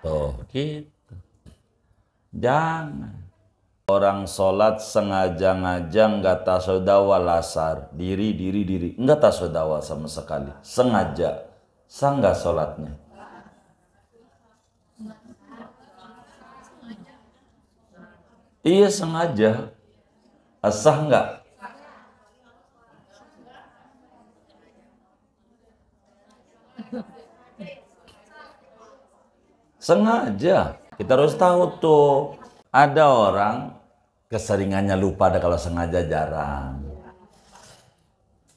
Tuh, gitu. Jangan. Orang sholat sengaja-ngaja nggak tasodawa lasar. Diri. Nggak tasodawa sama sekali. Sengaja. Sah nggak sholatnya? Iya sengaja. Sah nggak? Sengaja. Kita harus tahu tuh. Ada orang keseringannya lupa ada kalau sengaja jarang.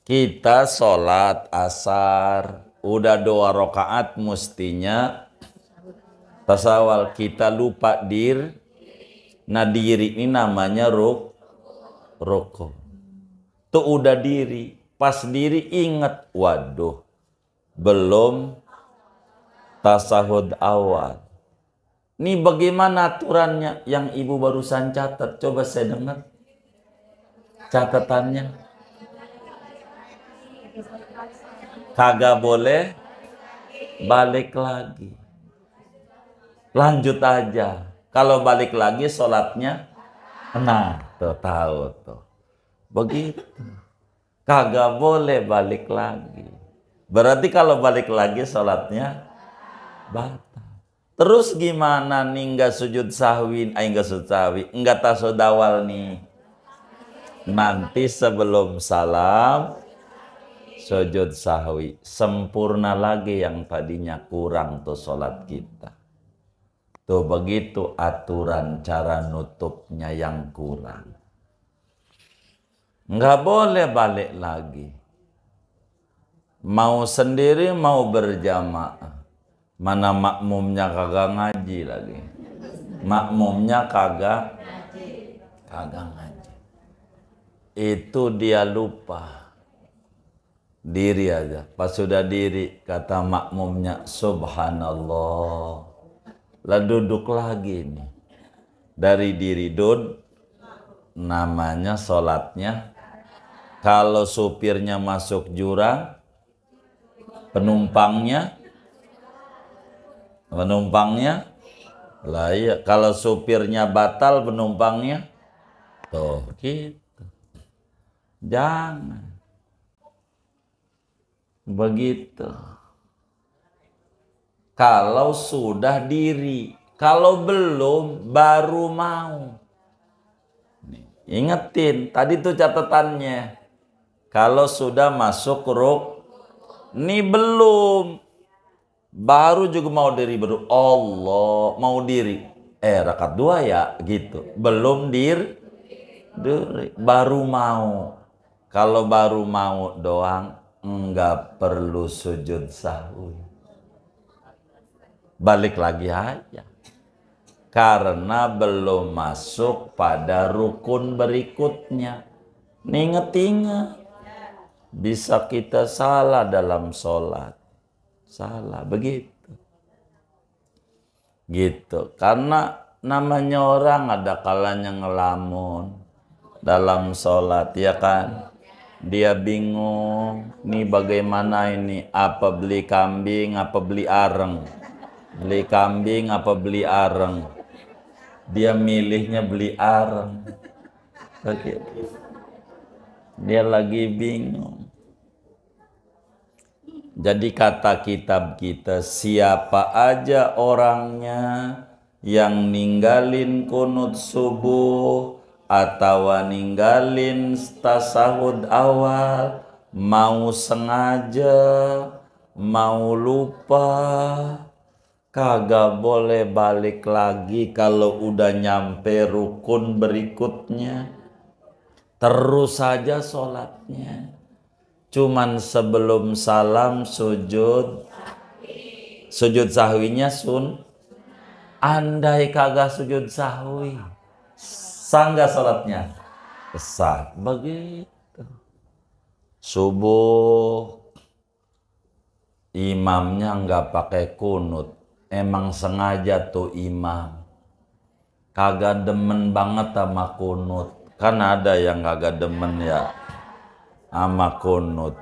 Kita sholat asar. Udah 2 rakaat mestinya tasawal. Kita lupa diri. Nah diri ini namanya rukuk. Tuh udah diri. Pas diri ingat. Waduh. Belum tasahud awal. Ini bagaimana aturannya yang ibu barusan catat? Coba saya dengar catatannya. Kagak boleh balik lagi. Lanjut aja. Kalau balik lagi sholatnya, nah tuh tahu tuh. Begitu. Kagak boleh balik lagi. Berarti kalau balik lagi sholatnya batal. Terus gimana nih nggak sujud sahwi, nggak sujud sahwi, nggak tasodawal nih. Nanti sebelum salam sujud sahwi, sempurna lagi yang tadinya kurang tuh sholat kita. Tuh begitu aturan cara nutupnya yang kurang. Nggak boleh balik lagi. Mau sendiri mau berjamaah. Mana makmumnya kagak ngaji lagi. Makmumnya kagak ngaji. Itu dia lupa. Diri aja. Pas sudah diri kata makmumnya subhanallah. Lah duduk lagi nih. Dari diri namanya sholatnya. Kalau supirnya masuk jurang, penumpangnya lah iya, kalau supirnya batal penumpangnya tuh gitu. Jangan begitu. Kalau sudah diri, kalau belum baru mau. Nih, ingetin tadi tuh catatannya. Kalau sudah masuk ini belum. Baru juga mau diri baru Allah mau diri rakaat 2 ya gitu belum diri baru mau. Kalau baru mau doang enggak perlu sujud sahwi, balik lagi aja karena belum masuk pada rukun berikutnya. Ingat bisa kita salah dalam sholat. Salah begitu. Gitu. Karena namanya orang ada kalanya ngelamun dalam sholat, ya kan? Dia bingung, nih bagaimana ini? Apa beli kambing, apa beli areng? Beli kambing, apa beli areng? Dia milihnya beli areng. Begitu. Dia lagi bingung. Jadi kata kitab kita, siapa aja orangnya yang ninggalin kunut subuh atau ninggalin tasahud awal, mau sengaja, mau lupa, kagak boleh balik lagi kalau udah nyampe rukun berikutnya. Terus saja sholatnya. Cuman sebelum salam sujud sahwinya andai kagak sujud sahwi sah nggak sholatnya? Sah. Begitu. Subuh imamnya nggak pakai kunut, emang sengaja tuh imam kagak demen banget sama kunut. Kan ada yang kagak demen ya sama kunut.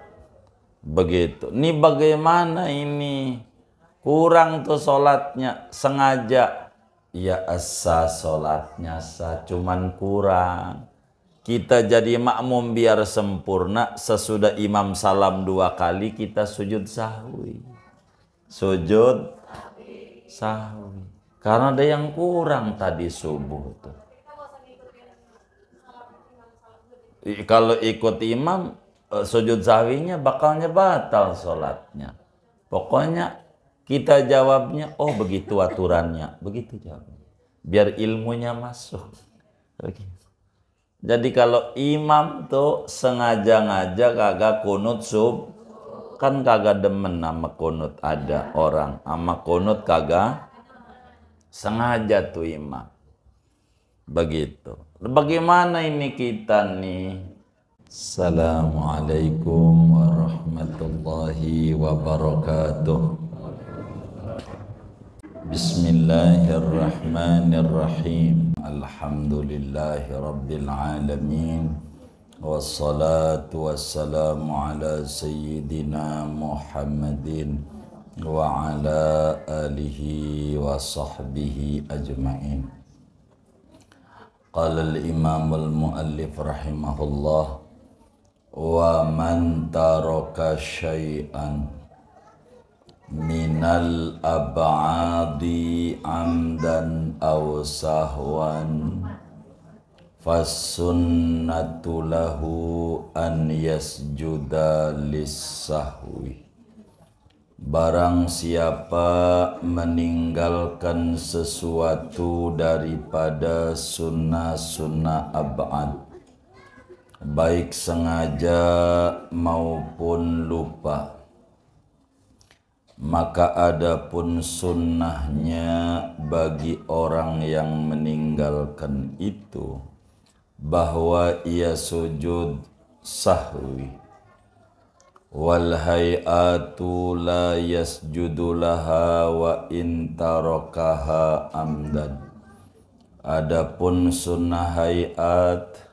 Begitu. Ini bagaimana ini? kurang tuh sholatnya, sengaja, ya asa sholatnya sah, cuman kurang. Kita jadi makmum biar sempurna, sesudah imam salam 2 kali kita sujud sahwi. Sujud sahwi. Karena ada yang kurang tadi subuh tuh. Kalau ikut imam, sujud sahwinya bakalnya batal sholatnya. Pokoknya kita jawabnya, oh begitu aturannya, begitu jawabnya. Biar ilmunya masuk. Jadi kalau imam tuh sengaja-ngaja kagak kunut subuh, kan kagak demen sama kunut. Ada orang sama kunut kagak sengaja tuh imam. Begitu. Bagaimana ini kita nih? Assalamualaikum warahmatullahi wabarakatuh. Bismillahirrahmanirrahim. Alhamdulillahi rabbil alamin. Wassalatu wassalamu ala sayyidina Muhammadin wa ala alihi wa sahbihi ajma'in. Qala al-imam al-muallif rahimahullah, wa man taraka syai'an minal ab'adi amdan aw sahwan fasunnatu lahu an yasjuda lis-sahwi. Barang siapa meninggalkan sesuatu daripada sunnah-sunnah ab'ad, baik sengaja maupun lupa, maka adapun sunnahnya bagi orang yang meninggalkan itu, bahwa ia sujud sahwi. Wal hay'atu la yasjudu laha wa in tarakaha amdan. Adapun sunnah hay'at,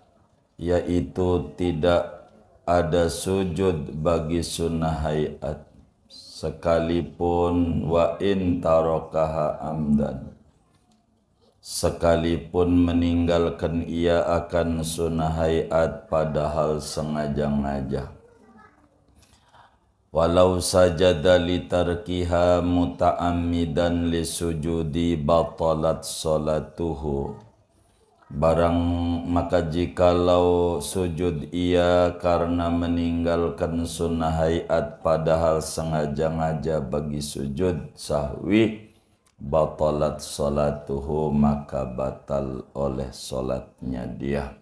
yaitu tidak ada sujud bagi sunnah hay'at sekalipun, wa in tarakaha amdan, sekalipun meninggalkan ia akan sunnah hay'at padahal sengaja-ngaja. Walau sajada litarkiha muta'ammidan lisujudi batalat salatuhu. Maka jikalau sujud ia karena meninggalkan sunnah hayat padahal sengaja-ngaja bagi sujud sahwi, batalat salatuhu, maka batal oleh salatnya dia.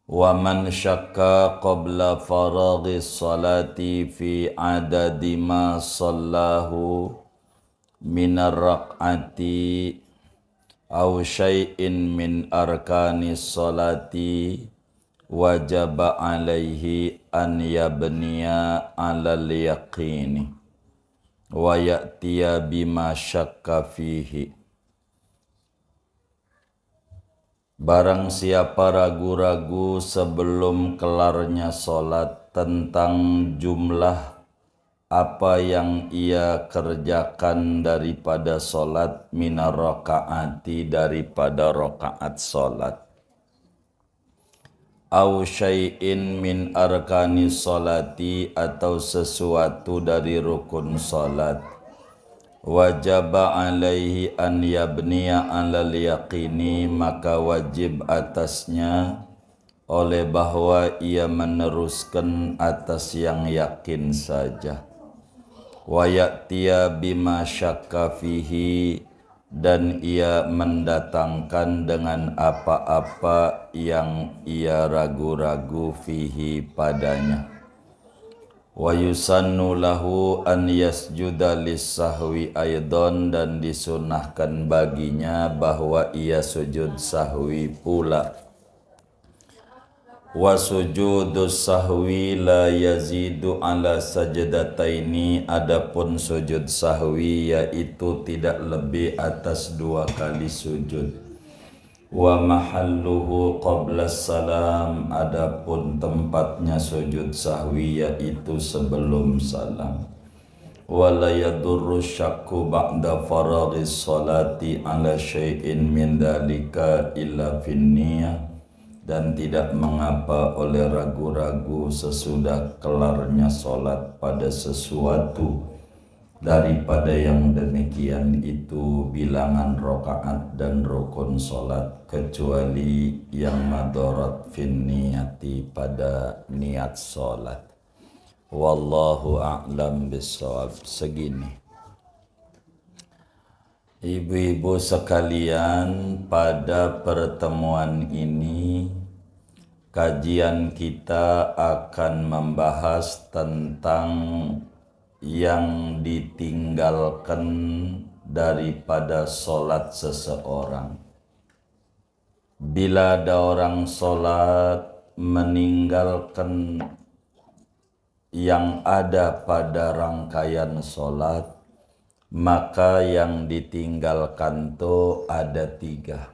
Wa man syakka qabla faraghi salati fi adadi ma sallahu minar raq'ati aw syai'in min arkani salati, wajaba alaihi an yabniya alal yaqini wa ya'tiya bima syakka fihi. Barang siapa ragu-ragu sebelum kelarnya sholat tentang jumlah apa yang ia kerjakan daripada sholat, minar rakaati, daripada rakaat sholat, au syai'in min arkani sholati, atau sesuatu dari rukun sholat, wajaba alaihi an yabniya alal yaqini, maka wajib atasnya oleh bahwa ia meneruskan atas yang yakin saja. Wa ya'tiya bima syakka fihi, dan ia mendatangkan dengan apa-apa yang ia ragu-ragu fihi padanya. Wa yusannu lahu an yasjuda lis-sahwi aidon, dan disunahkan baginya bahwa ia sujud sahwi pula. Wa sujudus sahwi la yazidu ala sajdataini, adapun sujud sahwi yaitu tidak lebih atas 2 kali sujud. Wa mahalluhu qabla salam, adapun tempatnya sujud sahwi yaitu sebelum salam. wala yadurru syakku ba'da faraghis salati ala syai'in min dalika illa finniyah, dan tidak mengapa oleh ragu-ragu sesudah kelarnya solat pada sesuatu daripada yang demikian itu bilangan rokaat dan rukun solat, kecuali yang madarat fin niyati pada niat solat. Wallahu a'lam bissawab. Segini, ibu-ibu sekalian, pada pertemuan ini kajian kita akan membahas tentang yang ditinggalkan daripada solat seseorang. Bila ada orang solat meninggalkan yang ada pada rangkaian solat, maka yang ditinggalkan itu ada 3.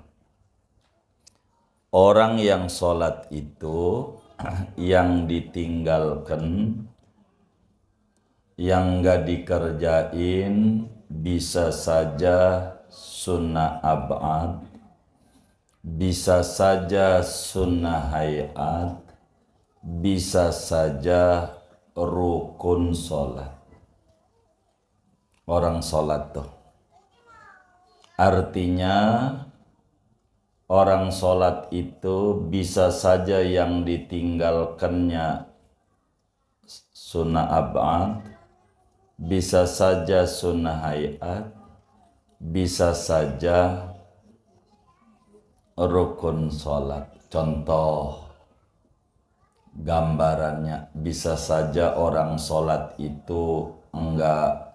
Orang yang sholat itu yang ditinggalkan, yang gak dikerjain, bisa saja sunnah ab'ad, bisa saja sunnah hayat, bisa saja rukun sholat. Orang sholat tuh artinya orang sholat itu bisa saja yang ditinggalkannya sunnah ab'ad, bisa saja sunnah hayat, bisa saja rukun sholat. Contoh gambarannya, bisa saja orang sholat itu enggak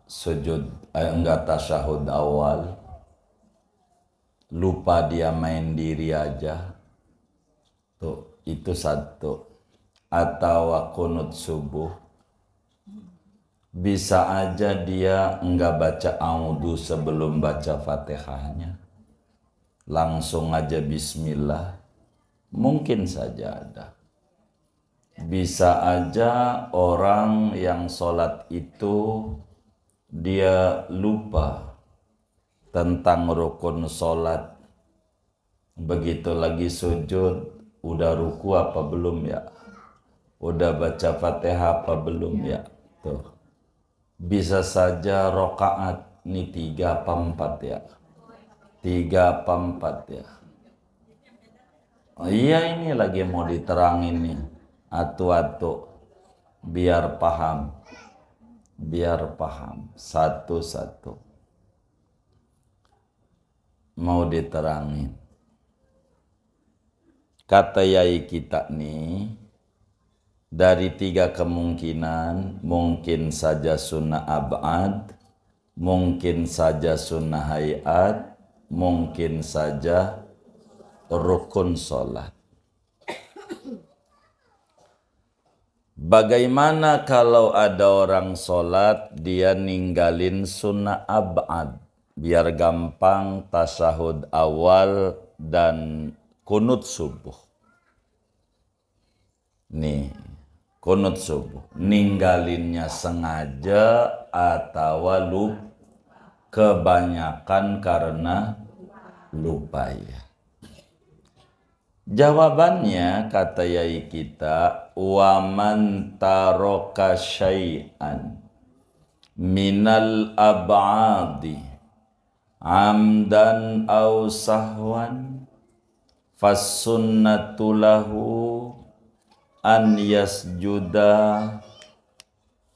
sujud, enggak tasyahud awal, lupa dia main diri aja, tuh itu satu. Atau kunut subuh, bisa aja dia enggak baca audu sebelum baca fatihahnya, langsung aja bismillah, mungkin saja ada. Bisa aja orang yang sholat itu dia lupa tentang rukun sholat. Begitu lagi sujud, udah ruku apa belum ya? Udah baca fatihah apa belum ya? Tuh. Bisa saja rokaat, ini 3 apa 4 ya? 3 apa 4 ya? Oh iya, ini lagi mau diterangin nih. Atu-atu, biar paham satu-satu, mau diterangin. Kata yai kita nih, dari 3 kemungkinan, mungkin saja sunnah ab'ad, mungkin saja sunnah hayat, mungkin saja rukun sholat. Bagaimana kalau ada orang sholat dia ninggalin sunnah ab'ad, biar gampang tasyahud awal dan kunut subuh. Nih, kunut subuh ninggalinnya sengaja atau lupa, kebanyakan karena lupa ya. Jawabannya kata yai kita, wa man taraka syai'an minal ab'adi amdan aw sahwan fassunnatu lahu an yasjuda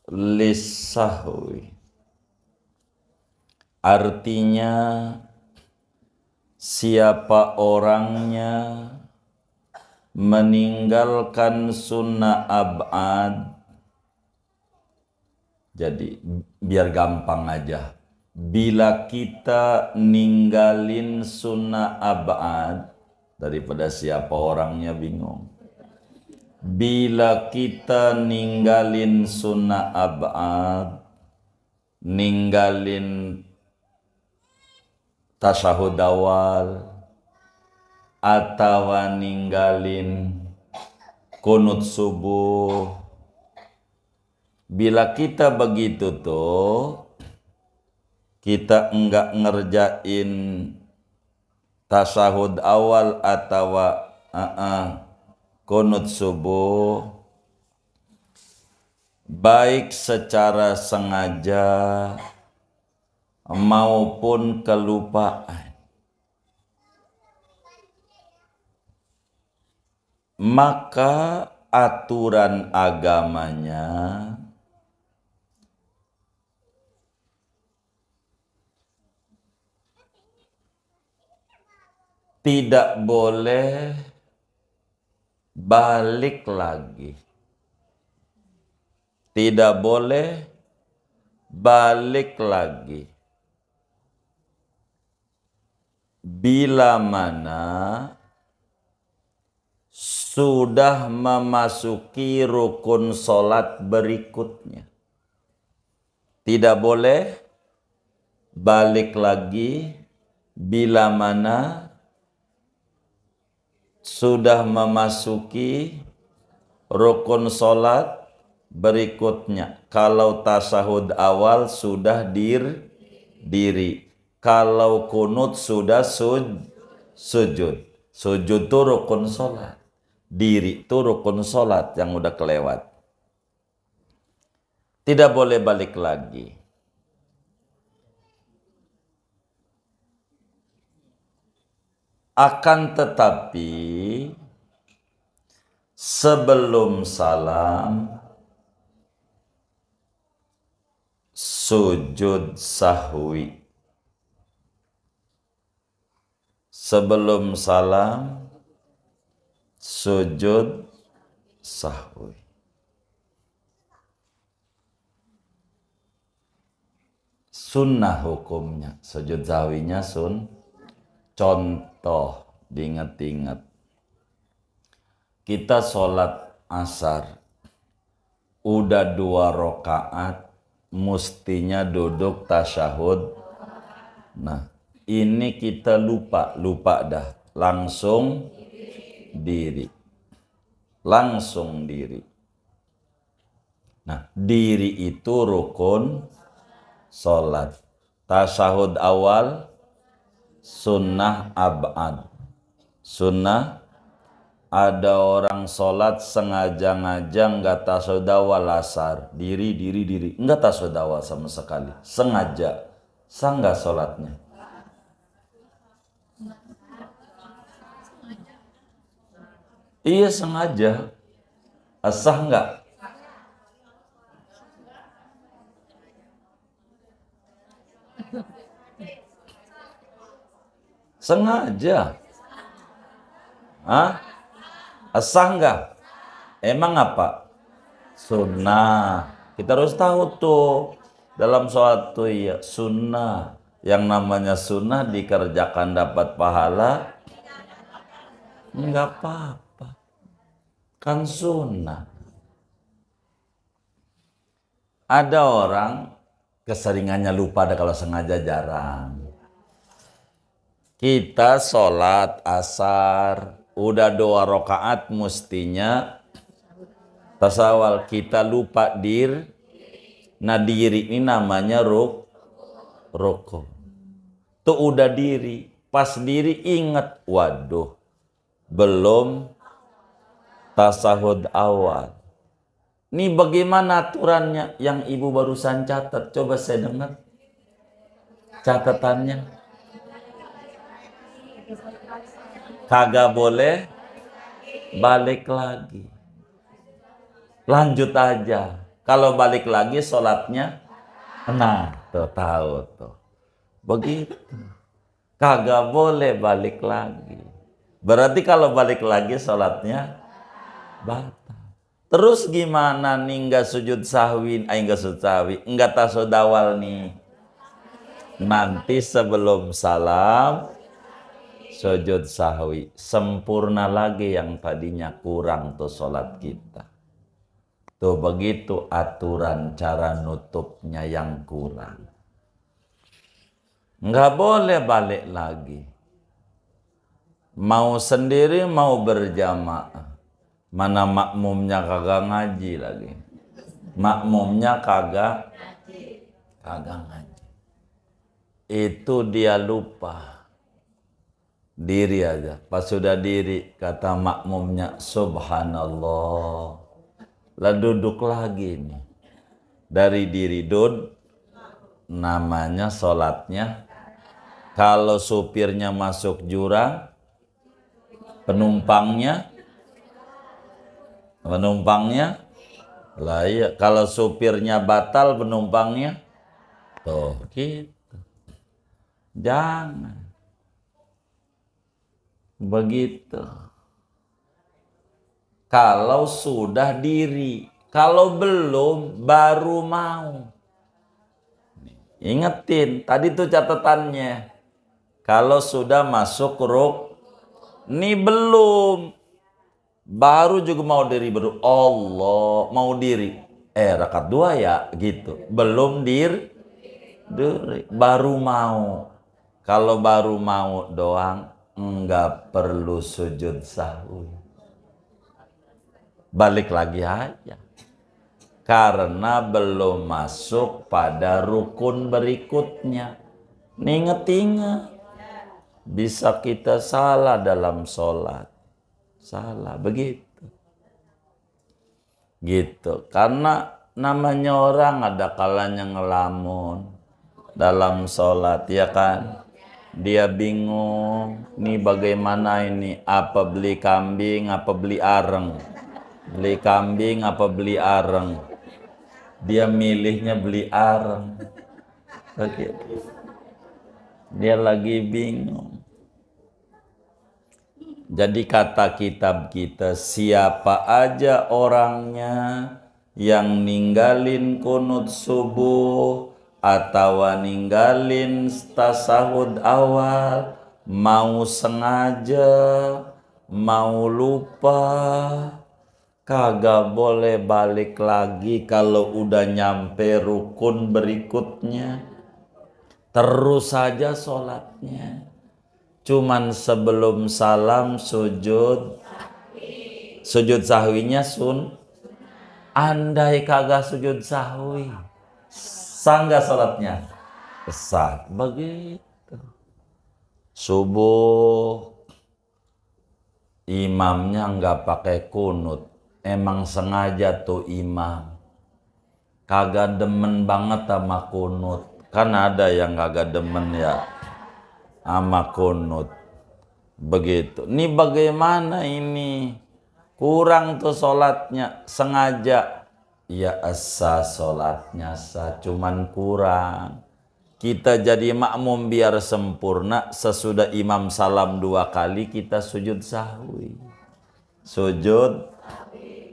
lis-sahwi. Artinya, siapa orangnya meninggalkan sunnah ab'ad, jadi biar gampang aja, bila kita ninggalin sunnah ab'ad, daripada siapa orangnya bingung, bila kita ninggalin sunnah ab'ad, ninggalin tasyahud awal, atau ninggalin kunut subuh, Bila kita begitu tuh, kita enggak ngerjain tasahud awal atau kunut subuh, baik secara sengaja maupun kelupaan, maka aturan agamanya tidak boleh balik lagi. Tidak boleh balik lagi. Bila mana sudah memasuki rukun sholat berikutnya. Tidak boleh balik lagi bila mana sudah memasuki rukun sholat berikutnya. Kalau tasahud awal sudah diri. Kalau kunut sudah sujud. Sujud itu rukun sholat. Diri itu rukun sholat yang udah kelewat. Tidak boleh balik lagi. Akan tetapi sebelum salam sujud sahwi. Sebelum salam sujud sahwi. Sunnah hukumnya, sujud sahwinya Contoh, diingat-ingat. Kita sholat asar, udah 2 rakaat, mustinya duduk tasyahud. Nah, ini kita lupa dah, langsung diri. Langsung diri. Nah, diri itu rukun sholat. Tasyahud awal, sunnah abad. Sunnah, ada orang sholat sengaja nggak tasyahud awal asar, diri, nggak tasyahud awal sama sekali, sengaja, sah nggak sholatnya? Iya sengaja, sah nggak? Sengaja. Hah? Sah nggak? Emang apa? Sunnah. Kita harus tahu tuh dalam sholat tuh ya sunnah. Yang namanya sunnah dikerjakan dapat pahala, nggak apa-apa. Kan sunnah. Ada orang keseringannya lupa, ada kalau sengaja jarang. Kita sholat asar, udah 2 rakaat mustinya tasawal, kita lupa nah diri ini namanya rukun. Tuh udah diri, pas diri ingat, waduh, belum tasahud awal. Nih bagaimana aturannya yang ibu barusan catat? Coba saya dengar catatannya. Kagak boleh balik lagi. Lanjut aja. Kalau balik lagi sholatnya, nah tuh tahu tuh. Begitu. Kagak boleh balik lagi. Berarti kalau balik lagi sholatnya batal. Terus gimana nih nggak sujud sahwi, nggak sujud sahwi, nggak tasyahud awal nih. Nanti sebelum salam sujud sahwi, sempurna lagi yang tadinya kurang tuh sholat kita. Tuh begitu aturan cara nutupnya yang kurang. Nggak boleh balik lagi. Mau sendiri mau berjamaah. Mana makmumnya kagak ngaji lagi. makmumnya kagak ngaji. Itu dia lupa diri aja. Pas sudah diri kata makmumnya subhanallah. Lah duduk lagi nih. Dari diri namanya sholatnya. Kalau supirnya masuk jurang, penumpangnya lah iya. Kalau supirnya batal, penumpangnya tuh gitu. Jangan begitu. Kalau sudah diri, kalau belum baru mau. Ingetin tadi tuh catatannya. Kalau sudah masuk ini belum, baru juga mau diri baru Allah mau diri. Rakaat 2 ya gitu. Belum diri baru mau. Kalau baru mau doang enggak perlu sujud sahwi. Balik lagi aja. Karena belum masuk pada rukun berikutnya. Ingat-ingat. Bisa kita salah dalam sholat. Salah begitu. Gitu. Karena namanya orang ada kalanya ngelamun dalam sholat, ya kan? Dia bingung, nih bagaimana ini, apa beli kambing, apa beli areng. Beli kambing, apa beli areng. Dia milihnya beli areng. Begitu. Dia lagi bingung. Jadi kata kitab kita, siapa aja orangnya yang ninggalin kunut subuh atau ninggalin tasahud awal, mau sengaja, mau lupa, kagak boleh balik lagi kalau udah nyampe rukun berikutnya. Terus saja sholatnya. Cuman sebelum salam sujud sahwinya andai kagak sujud sahwi, sah nggak sholatnya? Sah. Begitu. Subuh imamnya nggak pakai kunut, emang sengaja tuh imam kagak demen banget sama kunut. Kan ada yang kagak demen ya sama kunut. Begitu. Ini bagaimana ini? Kurang tuh sholatnya. Sengaja. Ya asa sholatnya sah. Cuman kurang. Kita jadi makmum biar sempurna. Sesudah imam salam 2 kali kita sujud sahwi. Sujud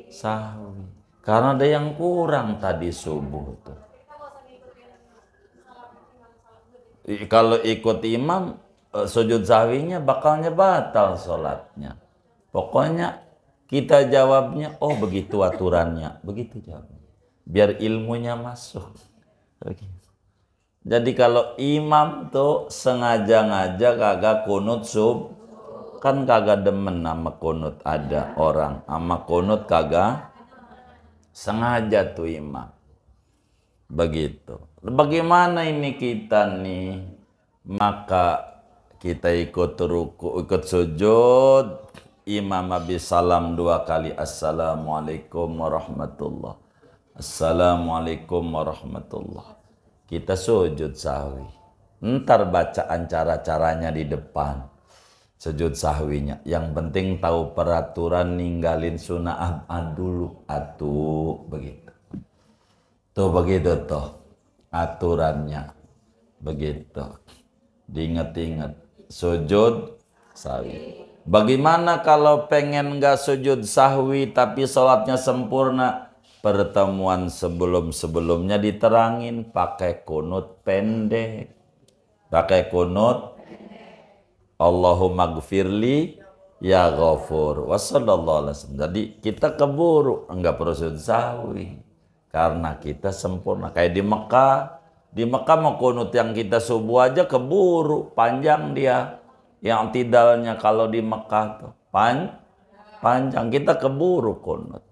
sahwi. Karena ada yang kurang tadi subuh tuh. Kalau ikut imam sujud sahwinya bakalnya batal sholatnya. Pokoknya kita jawabnya, oh begitu aturannya. Begitu jawabnya. Biar ilmunya masuk. Jadi kalau imam tuh sengaja-ngaja kagak kunut kan kagak demen sama kunut. Ada orang sama kunut kagak sengaja tuh imam. Begitu. Bagaimana ini kita nih? Maka kita ikut ruku, ikut sujud. Imam habis salam 2 kali. Assalamualaikum warahmatullah. Assalamualaikum warahmatullah. Kita sujud sahwi. Ntar bacaan cara-caranya di depan. Sujud sahwinya. Yang penting tahu peraturan, ninggalin sunnah dulu. Begitu. Tuh begitu tuh aturannya. Begitu. Diinget-inget. Sujud sahwi. Bagaimana kalau pengen gak sujud sahwi tapi sholatnya sempurna? Pertemuan sebelum-sebelumnya diterangin pakai kunut pendek. Pakai kunut Allahumma gfirli ya ghafur wa sallallahu alaihi wasallam. Jadi kita keburu enggak perlu sujud sahwi karena kita sempurna. Kayak di Mekah mau kunut yang kita subuh aja keburu, panjang dia. Yang tidalnya kalau di Mekah tuh panjang, kita keburu kunut.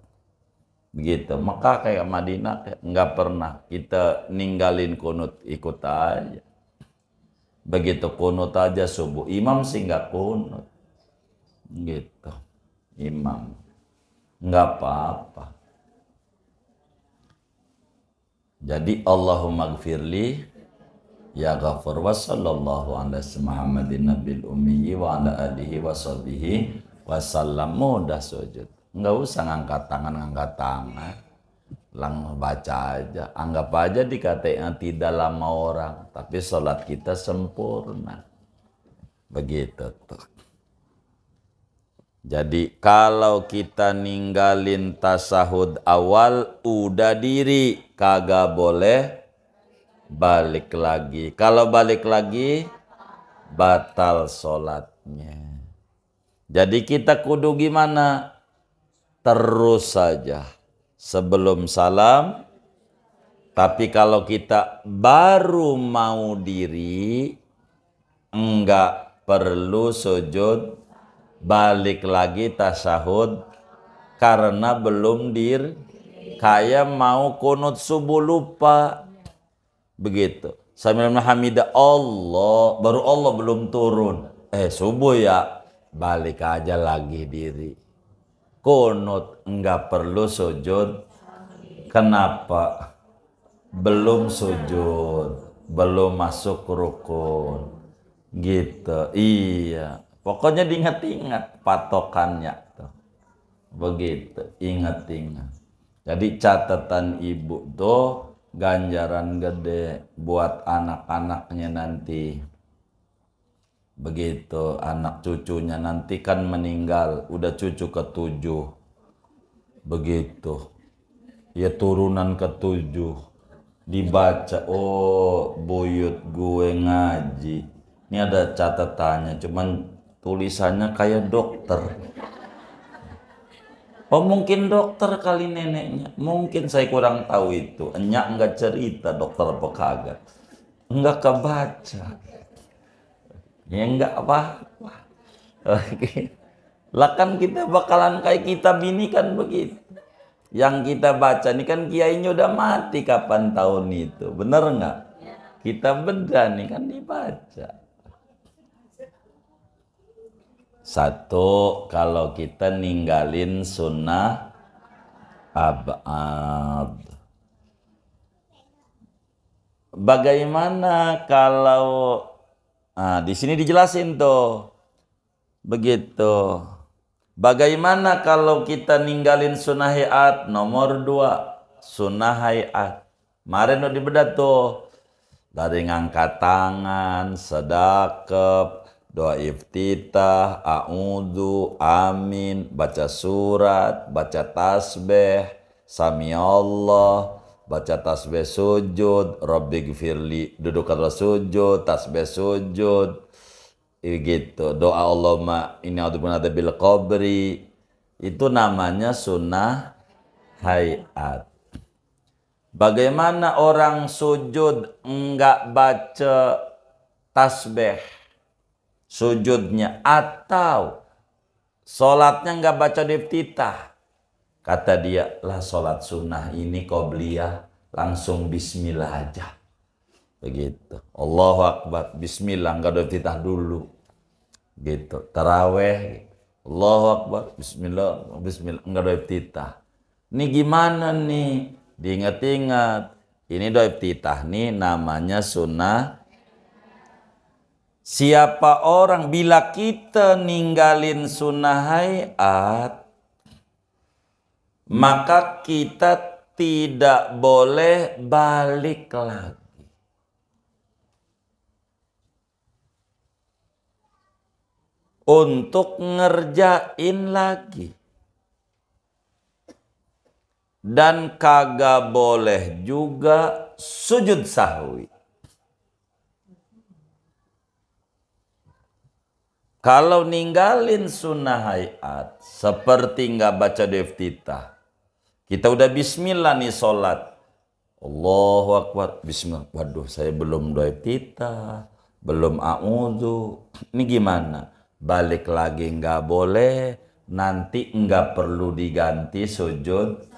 Begitu. Maka kayak Madinah nggak pernah kita ninggalin kunut, ikut aja. Begitu kunut aja subuh. Imam sih nggak kunut. Gitu. Imam. Nggak apa-apa. Jadi Allahumma gfirli ya ghafur wa sallallahu ala Muhammadin nabil ummi wa ala alihi wa sahbihi wa sallam. Mudah sujud. Nggak usah ngangkat tangan. Langsung baca aja. Anggap aja dikatakan tidak lama orang. Tapi sholat kita sempurna. Begitu tuh. Jadi kalau kita ninggalin tasahud awal, udah diri. Kagak boleh balik lagi. Kalau balik lagi, batal sholatnya. Jadi kita kudu gimana? Terus saja sebelum salam. Tapi kalau kita baru mau diri, enggak perlu sujud, balik lagi tasahud karena belum diri. Kayak mau kunut subuh lupa. Begitu. Sambil hamidah Allah, baru Allah belum turun. Subuh ya, balik aja lagi diri. Kunut enggak perlu sujud. Kenapa? Belum sujud, belum masuk rukun. Gitu. Iya. Pokoknya diingat-ingat patokannya tuh. Begitu, ingat-ingat. Jadi catatan ibu tuh ganjaran gede buat anak-anaknya nanti. Begitu, anak cucunya nanti kan meninggal, udah cucu ke-7. Begitu. Ya turunan ke-7. Dibaca, oh buyut gue ngaji. Ini ada catatannya, cuman tulisannya kayak dokter. Oh mungkin dokter kali neneknya. Mungkin saya kurang tahu itu. Enyak enggak cerita dokter apa kagak. Enggak kebaca. Ya enggak apa-apa. Oke. Lah kan kita bakalan kayak kitab ini kan begitu. Yang kita baca ini kan kiainya udah mati kapan tahun itu. Bener enggak? Kita beda nih kan dibaca. Satu, kalau kita ninggalin sunnah abad. Bagaimana kalau di sini dijelasin tuh. Begitu. Bagaimana kalau kita ninggalin sunnah hayat? Nomor 2, sunnah hayat. Kemarin udah dibedah tuh. Dari ngangkat tangan, sedekap, doa iftitah, a'udzu, amin, baca surat, baca tasbih, sami Allah, baca tasbih sujud, rabbighfirli, duduk atau sujud, tasbih sujud, gitu. Doa Allahumma inni a'udzubika bil qabri, itu namanya sunnah hayat. Bagaimana orang sujud enggak baca tasbih sujudnya atau sholatnya enggak baca iftitah? Kata dia, lah sholat sunnah ini qobliyah langsung bismillah aja. Begitu. Allahu Akbar, bismillah, enggak ada iftitah dulu. Gitu. Taraweh, Allahu Akbar, bismillah, bismillah, enggak ada iftitah. Ini gimana nih? Diingat-ingat. Ini doa iftitah nih namanya sunnah. Siapa orang bila kita ninggalin sunnah hayat, maka kita tidak boleh balik lagi. Untuk ngerjain lagi. Dan kagak boleh juga sujud sahwi. Kalau ninggalin sunnah hayat, seperti nggak baca iftitah, kita udah bismillah nih sholat. Allahu Akbar, bismillah. Waduh, saya belum doa iftitah, belum a'udzu. Ini gimana? Balik lagi nggak boleh, nanti nggak perlu diganti sujud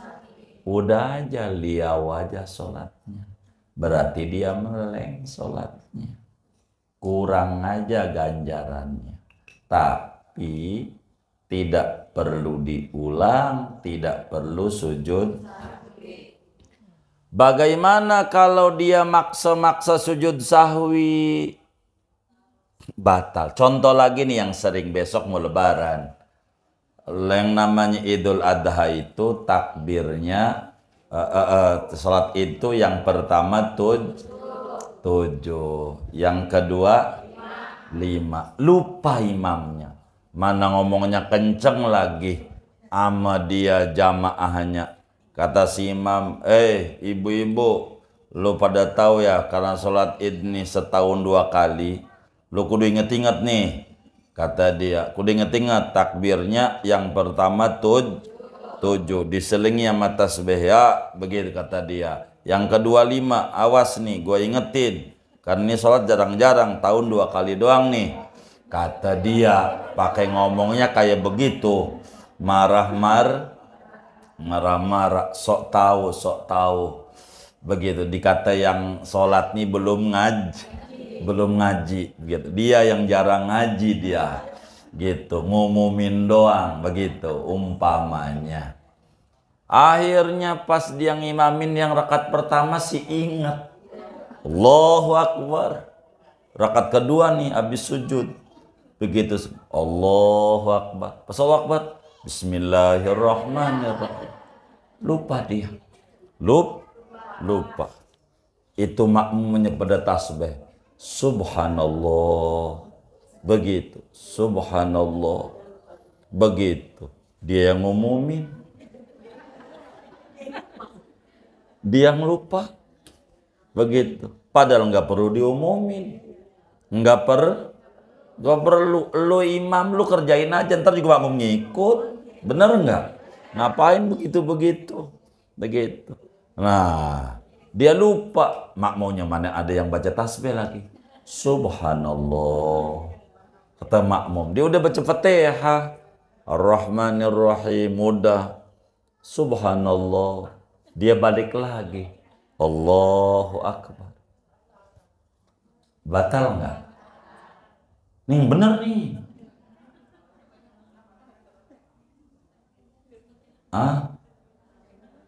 udah aja liau aja sholatnya. Berarti dia meleng sholatnya. Kurang aja ganjarannya. Tapi tidak perlu diulang, tidak perlu sujud. Bagaimana kalau dia maksa-maksa sujud sahwi? Batal. Contoh lagi nih yang sering besok mau lebaran. Yang namanya Idul Adha itu takbirnya salat itu yang pertama 7, yang kedua 5. Lupa imamnya. Mana ngomongnya kenceng lagi ama dia jamaahnya. Kata si imam, ibu-ibu, lu pada tahu ya karena sholat id nih setahun 2 kali, lu kudu inget-inget nih. Kata dia, kudu inget-inget takbirnya yang pertama 7, diselingi sama tasbih ya, begitu kata dia. Yang kedua 5, awas nih, gue ingetin. Karena ini sholat jarang-jarang, tahun 2 kali doang nih. Kata dia, pakai ngomongnya kayak begitu, marah-marah, sok tahu. Begitu dikata yang sholat nih belum ngaji gitu. Dia yang jarang ngaji dia gitu, ngumumin doang begitu umpamanya. Akhirnya pas dia ngimamin yang rakaat pertama sih ingat Allahu Akbar. Rakaat kedua nih habis sujud begitu Allahu Akbar. Pas Allahu Akbar Bismillahirrahmanirrahim. Lupa dia. Lupa. Itu makmumnya pada tasbih. Subhanallah. Begitu. Subhanallah. Begitu. Dia yang ngumumin. Dia yang lupa. Begitu. Padahal nggak perlu diumumin. Nggak perlu. Lu imam, lu kerjain aja. Ntar juga makmum ngikut. Bener nggak? Ngapain begitu? Nah, dia lupa. Makmumnya mana ada yang baca tasbih lagi. Subhanallah. Kata makmum. Dia udah baca Fatihah. Ar-Rahmanir-Rahim. Udah. Subhanallah. Dia balik lagi. Allahu Akbar. Batal nggak? Nih bener nih.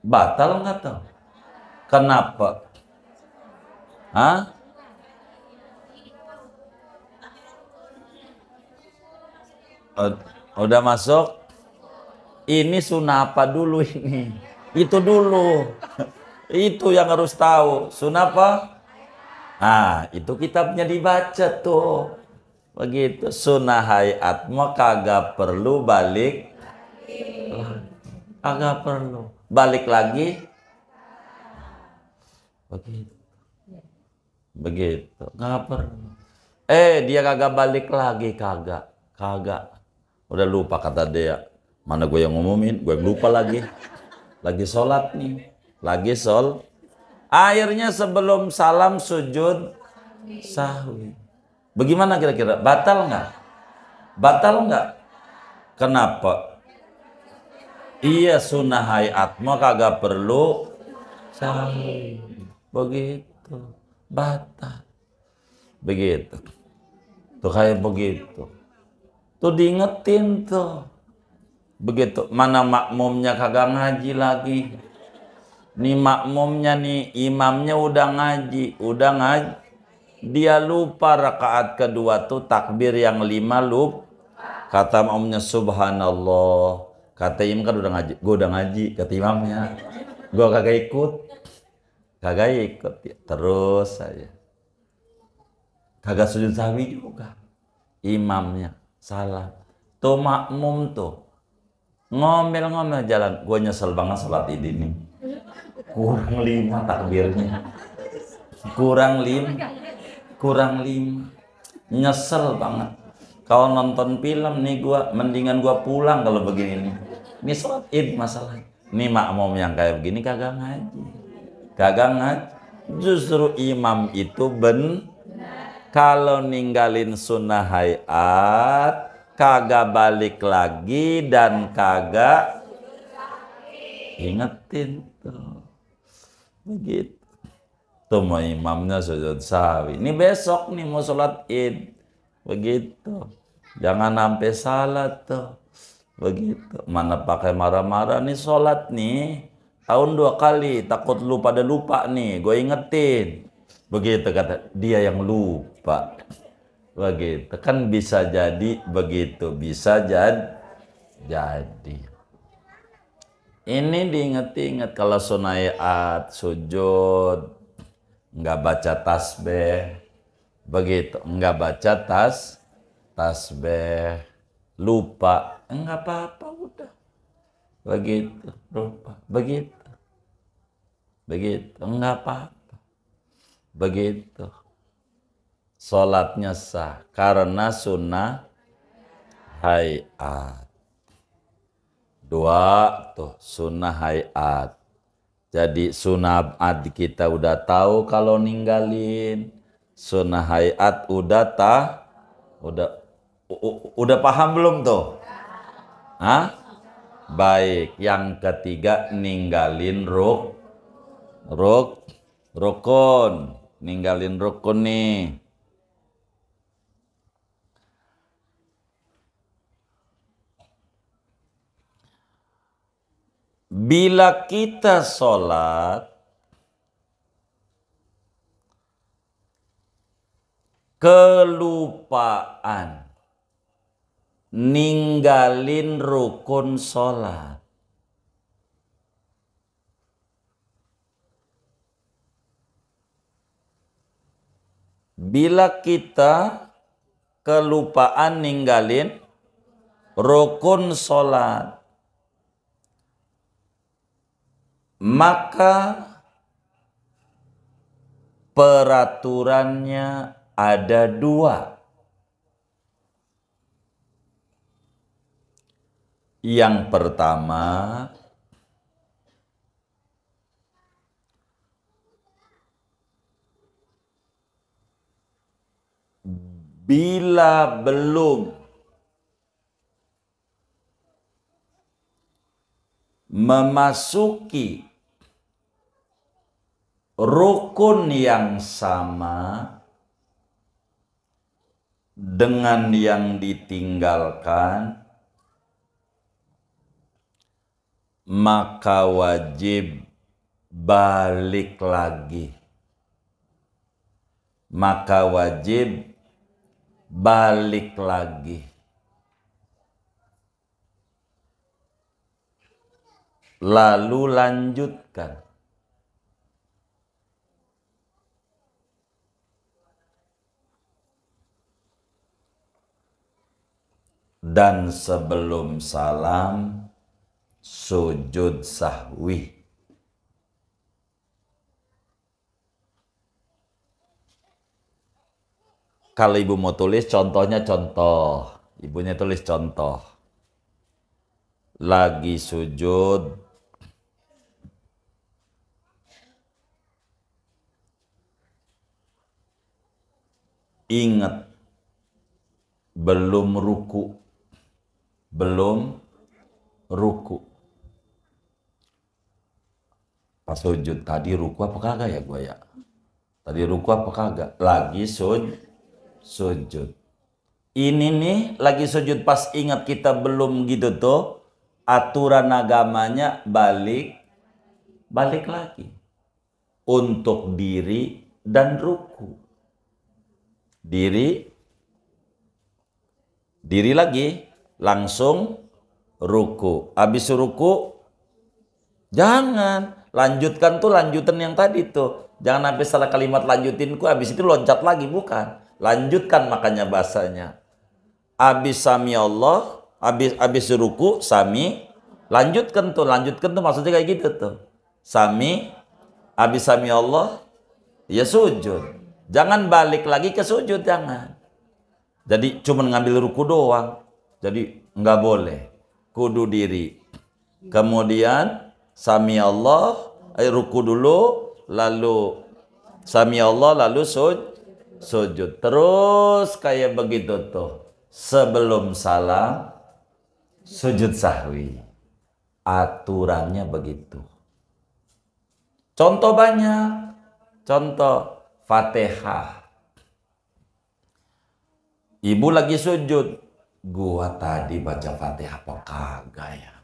Batal nggak tuh? Kenapa? Udah masuk? Ini sunnah apa dulu ini? Itu dulu. Itu yang harus tahu. Sunnah apa? Itu kitabnya dibaca tuh. Begitu. Sunnah hayat mah kagak perlu balik. Kagak perlu. Balik lagi. Begitu. Kagak perlu. Dia kagak balik lagi. Kagak. Udah lupa kata dia. Mana gue yang ngumumin, gue yang lupa lagi. Lagi sholat nih. Akhirnya sebelum salam sujud sahwi. Bagaimana kira-kira? Batal nggak? Kenapa? Iya sunnah hayat mah kagak perlu sahwi. Begitu. Batal. Begitu. Tuh kayak begitu. Tuh diingetin tuh. Begitu. Mana makmumnya kagak ngaji lagi. Nih makmumnya nih imamnya udah ngaji. Dia lupa rakaat kedua tuh takbir yang 5 lupa. Kata makmumnya subhanallah. Kata imam kan udah ngaji. Gue udah ngaji kata imamnya. Gue kagak ikut. Terus aja. Kagak sujud sahwi juga. Imamnya salah. Tuh makmum tuh ngomel-ngomel jalan. Gue nyesel banget sholat ini. Kurang 5 takbirnya. Kurang 5. Nyesel banget. Kalau nonton film nih mendingan gua pulang kalau begini nih. Ini sholat id masalah. Ini makmum yang kayak begini kagak ngaji. Justru imam itu kalau ninggalin sunnah hayat kagak balik lagi dan kagak ingetin tuh. Begitu. Tuh mau imamnya sujud sahwi. Ini besok nih mau sholat id. Begitu. Jangan sampai salah tuh. Begitu. Mana pakai marah-marah nih sholat nih. Tahun 2 kali. Takut lu pada lupa nih. Gue ingetin. Begitu kata dia yang lupa. Begitu. Kan bisa jadi begitu. Bisa jadi. Ini diinget-inget kalau sunayat sujud nggak baca tasbih, begitu nggak baca tasbih, lupa nggak apa-apa udah, begitu lupa, begitu nggak apa-apa, begitu sholatnya sah karena sunnah hayat. 2 tuh sunnah hayat. Jadi sunnah ad kita udah tahu kalau ninggalin. Sunnah hayat udah udah paham belum tuh? Hah? Baik, yang ketiga ninggalin rukun. Ninggalin rukun nih. Bila kita sholat kelupaan ninggalin rukun sholat, bila kita kelupaan ninggalin rukun sholat, maka peraturannya ada 2. Yang pertama, bila belum memasuki rukun yang sama dengan yang ditinggalkan, maka wajib balik lagi. Maka wajib balik lagi. Lalu lanjutkan. Dan sebelum salam sujud sahwi. Kalau ibu mau tulis contohnya contoh. Ibunya tulis contoh. Lagi sujud. Ingat. Belum ruku. Belum ruku. Pas sujud tadi ruku apa kagak ya gue ya? Tadi ruku apa kagak? Lagi sujud. Ini nih lagi sujud pas ingat kita belum gitu tuh. Aturan agamanya balik lagi. Untuk diri dan ruku. Diri lagi. Langsung ruku. Habis ruku jangan lanjutkan tuh lanjutan yang tadi tuh. Jangan sampai salah kalimat lanjutinku habis itu loncat lagi, bukan. Lanjutkan makanya bahasanya. Habis sami Allah, habis ruku sami, lanjutkan tuh maksudnya kayak gitu tuh. Sami, habis sami Allah, ya sujud. Jangan balik lagi ke sujud, jangan. Jadi cuma ngambil ruku doang. Jadi nggak boleh. Kudu diri. Kemudian sami Allah, ruku dulu, lalu sami Allah, lalu sujud. Terus kayak begitu tuh. Sebelum salam sujud sahwi. Aturannya begitu. Contoh banyak. Contoh Fatihah. Ibu lagi sujud. Gua tadi baca Fatihah apa kagak ya?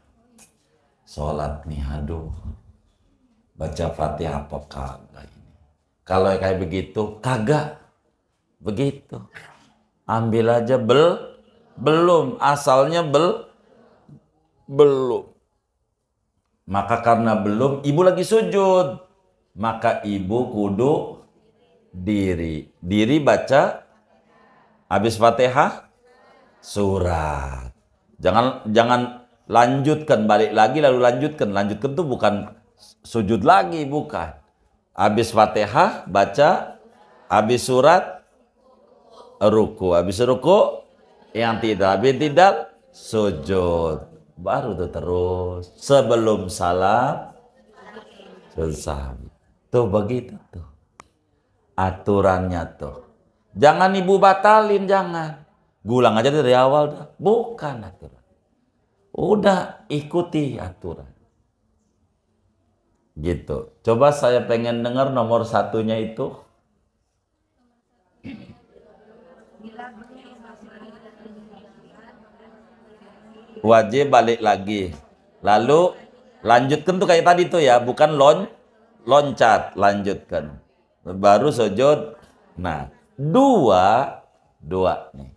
Sholat nih, aduh. Baca Fatihah apa kagak ini? Kalau kayak begitu, kagak. Begitu. Ambil aja belum. Asalnya belum. Maka karena belum, ibu lagi sujud. Maka ibu kudu diri. Diri baca habis Fatihah surat. Jangan lanjutkan, balik lagi lalu lanjutkan. Lanjutkan tuh bukan sujud lagi, bukan. Habis Fatihah baca, habis surat ruku, habis ruku yang tidak, habis tidak sujud. Baru tuh terus sebelum salam selesai. Tuh begitu tuh aturannya tuh. Jangan ibu batalin, jangan. Gulang aja dari awal dah. Bukan aturan. Udah ikuti aturan. Gitu. Coba saya pengen dengar nomor satunya itu. Wajib balik lagi. Lalu lanjutkan tuh kayak tadi tuh ya. Bukan loncat. Lanjutkan. Baru sujud. Nah. Dua nih.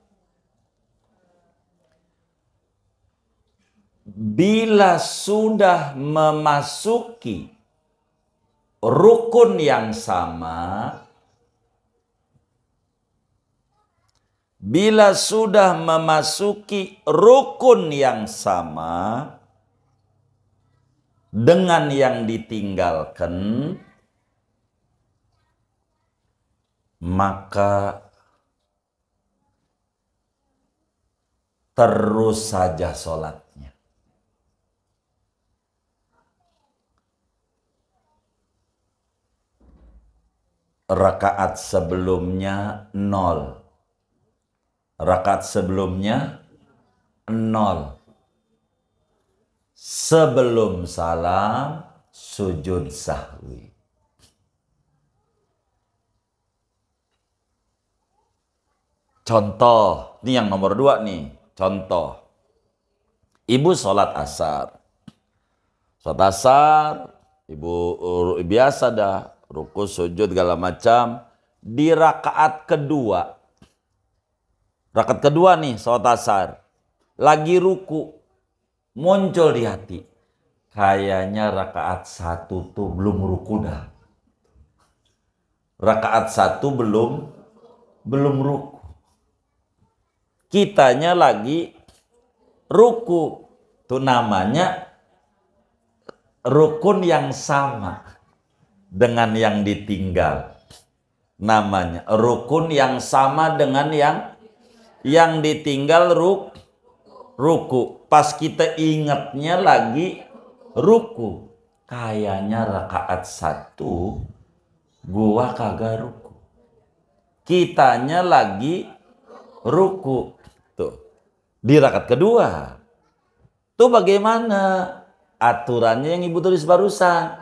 Bila sudah memasuki rukun yang sama, bila sudah memasuki rukun yang sama dengan yang ditinggalkan, maka terus saja sholatnya. Rakaat sebelumnya 0. Rakaat sebelumnya 0. Sebelum salam sujud sahwi. Contoh, ini yang nomor 2 nih. Contoh, ibu sholat asar. Sholat asar, ibu biasa dah, ruku, sujud, segala macam. Di rakaat kedua nih, sholat asar. Lagi ruku, muncul di hati. Kayaknya rakaat 1 tuh belum ruku dah. Rakaat 1 belum ruku. Kitanya lagi ruku. Itu namanya rukun yang sama dengan yang ditinggal. Namanya rukun yang sama dengan yang ditinggal ruku. Pas kita ingatnya lagi ruku. Kayaknya rakaat 1 gua kagak ruku. Kitanya lagi ruku. Tuh. Di rakaat kedua. Tuh bagaimana? Aturannya yang ibu tulis barusan.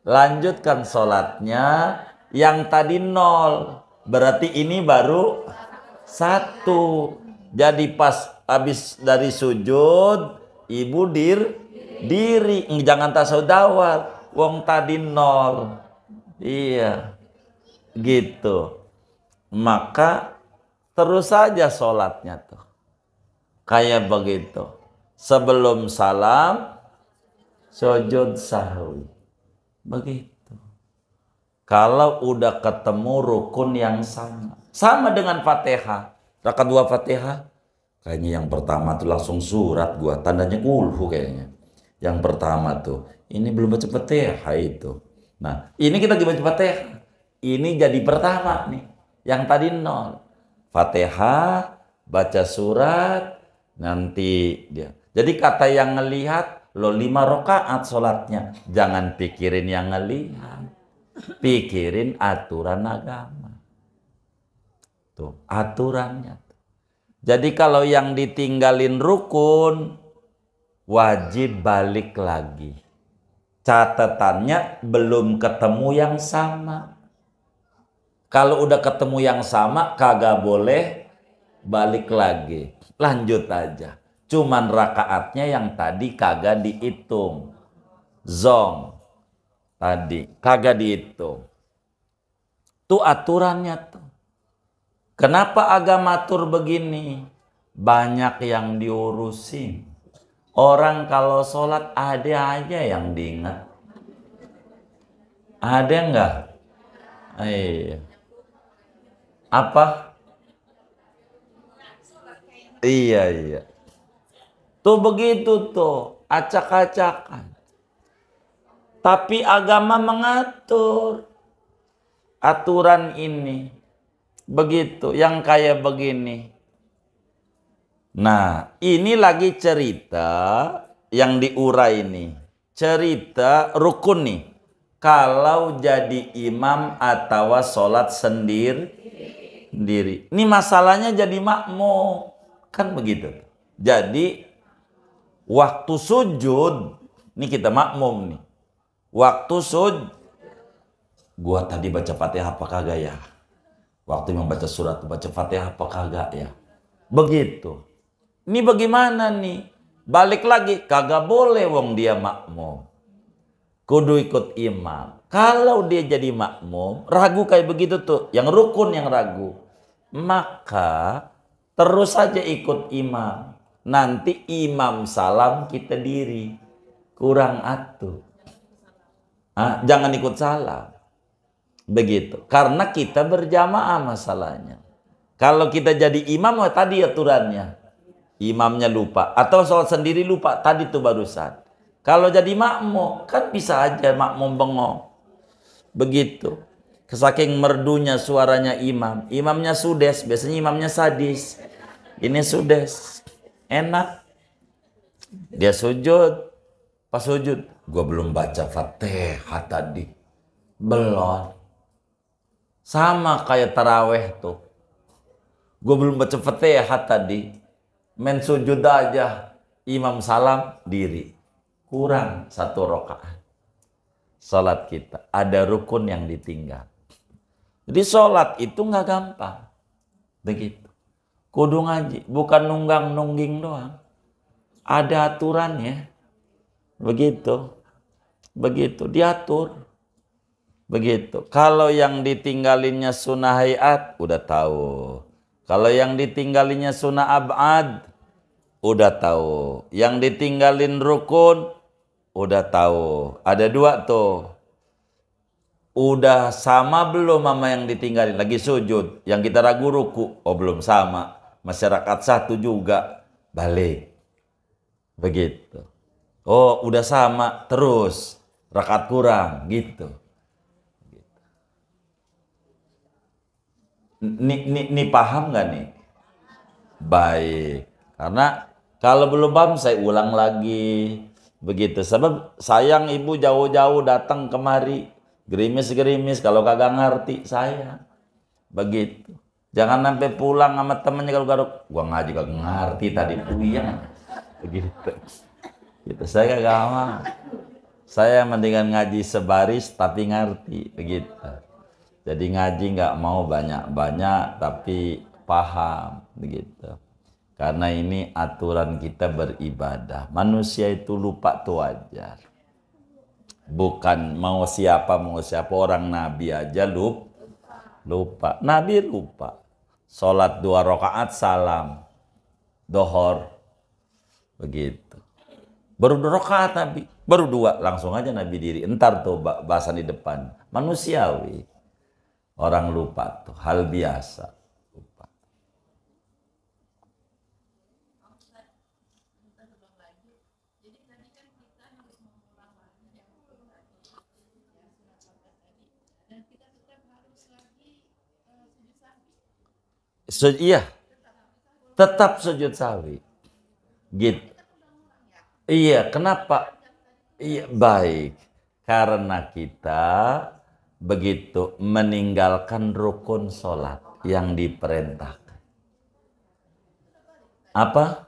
Lanjutkan sholatnya yang tadi 0. Berarti ini baru 1. Jadi pas habis dari sujud, ibu diri. Jangan tasawuf awal. Wong tadi 0. Iya. Gitu. Maka terus saja sholatnya tuh. Kayak begitu. Sebelum salam, sujud sahwi. Begitu. Kalau udah ketemu rukun yang sama. Sama dengan Fatihah. Rakaat 2 Fatihah. Kayaknya yang pertama tuh langsung surat gua. Tandanya kulhu kayaknya. Yang pertama tuh. Ini belum baca Fatihah itu. Nah, ini kita lagi baca Fatihah. Ini jadi pertama nih. Yang tadi 0. Fatihah, baca surat, nanti dia. Jadi kata yang ngelihat, lo 5 rakaat sholatnya. Jangan pikirin yang ngelihat. Pikirin aturan agama. Tuh, aturannya. Jadi kalau yang ditinggalin rukun, wajib balik lagi. Catatannya belum ketemu yang sama. Kalau udah ketemu yang sama kagak boleh balik lagi. Lanjut aja. Cuman rakaatnya yang tadi kagak dihitung. Zong tadi kagak dihitung. Tuh aturannya tuh. Kenapa agama atur begini? Banyak yang diurusin. Orang kalau sholat ada aja yang diingat. Ada enggak? Iya. Apa? Iya, iya. Tuh begitu tuh, acak-acakan. Tapi agama mengatur aturan ini. Begitu, yang kayak begini. Nah, ini lagi cerita yang diurai ini. Cerita rukun nih. Kalau jadi imam atau sholat sendiri. Ini masalahnya jadi makmum. Kan begitu. Jadi waktu sujud, ini kita makmum nih. Waktu sujud, gua tadi baca Fatihah apa kagak ya? Waktu membaca surat baca Fatihah apa kagak ya? Begitu. Ini bagaimana nih? Balik lagi, kagak boleh wong dia makmum. Kudu ikut imam. Kalau dia jadi makmum, ragu kayak begitu tuh, yang rukun yang ragu. Maka terus saja ikut imam. Nanti imam salam kita diri. Kurang atuh. Jangan ikut salam. Begitu. Karena kita berjamaah masalahnya. Kalau kita jadi imam, tadi aturannya. Imamnya lupa. Atau sholat sendiri lupa. Tadi tuh barusan. Kalau jadi makmum, kan bisa aja makmum bengong. Begitu. Saking merdunya suaranya imam. Imamnya sudes. Biasanya imamnya sadis. Ini sudes. Enak. Dia sujud. Pas sujud. Gua belum baca Fatihah tadi. Belum. Sama kayak taraweh tuh. Gue belum baca Fatihah tadi. Main sujud aja. Imam salam diri. Kurang 1 rakaat. Salat kita. Ada rukun yang ditinggal. Jadi salat itu nggak gampang. Begitu. Kudu ngaji. Bukan nunggang-nungging doang. Ada aturannya. Begitu. Begitu. Diatur. Begitu. Kalau yang ditinggalinnya sunnah hayat, udah tahu. Kalau yang ditinggalinnya sunnah ab'ad, udah tahu. Yang ditinggalin rukun, udah tahu. Ada 2 tuh. Udah sama belum sama yang ditinggalin? Lagi sujud. Yang kita ragu ruku. Oh belum sama. Masyarakat 1 juga. Balik. Begitu. Oh udah sama. Terus. Rakaat kurang. Gitu. Ini paham nggak nih? Baik. Karena kalau belum paham saya ulang lagi. Begitu. Sebab sayang ibu jauh-jauh datang kemari. Gerimis-gerimis kalau kagak ngerti saya. Begitu. Jangan sampai pulang sama temennya kalau garuk. Gua ngaji kagak ngerti tadi puyeng. Begitu. Gitu. Saya kagak mau. Saya mendingan ngaji sebaris tapi ngerti. Begitu. Jadi ngaji nggak mau banyak-banyak tapi paham begitu. Karena ini aturan kita beribadah. Manusia itu lupa tuh wajar. Bukan mau siapa orang Nabi aja lupa. Nabi lupa. Sholat 2 rakaat salam. Dohor. Begitu. Baru 2 rakaat Nabi. Baru 2 langsung aja Nabi diri. Entar tuh bahasan di depan. Manusiawi. Orang lupa tuh, hal biasa. Lupa. Iya, tetap sujud sahwi. Gitu. Iya, kenapa? Iya, baik. Karena kita begitu meninggalkan rukun sholat yang diperintahkan. Apa?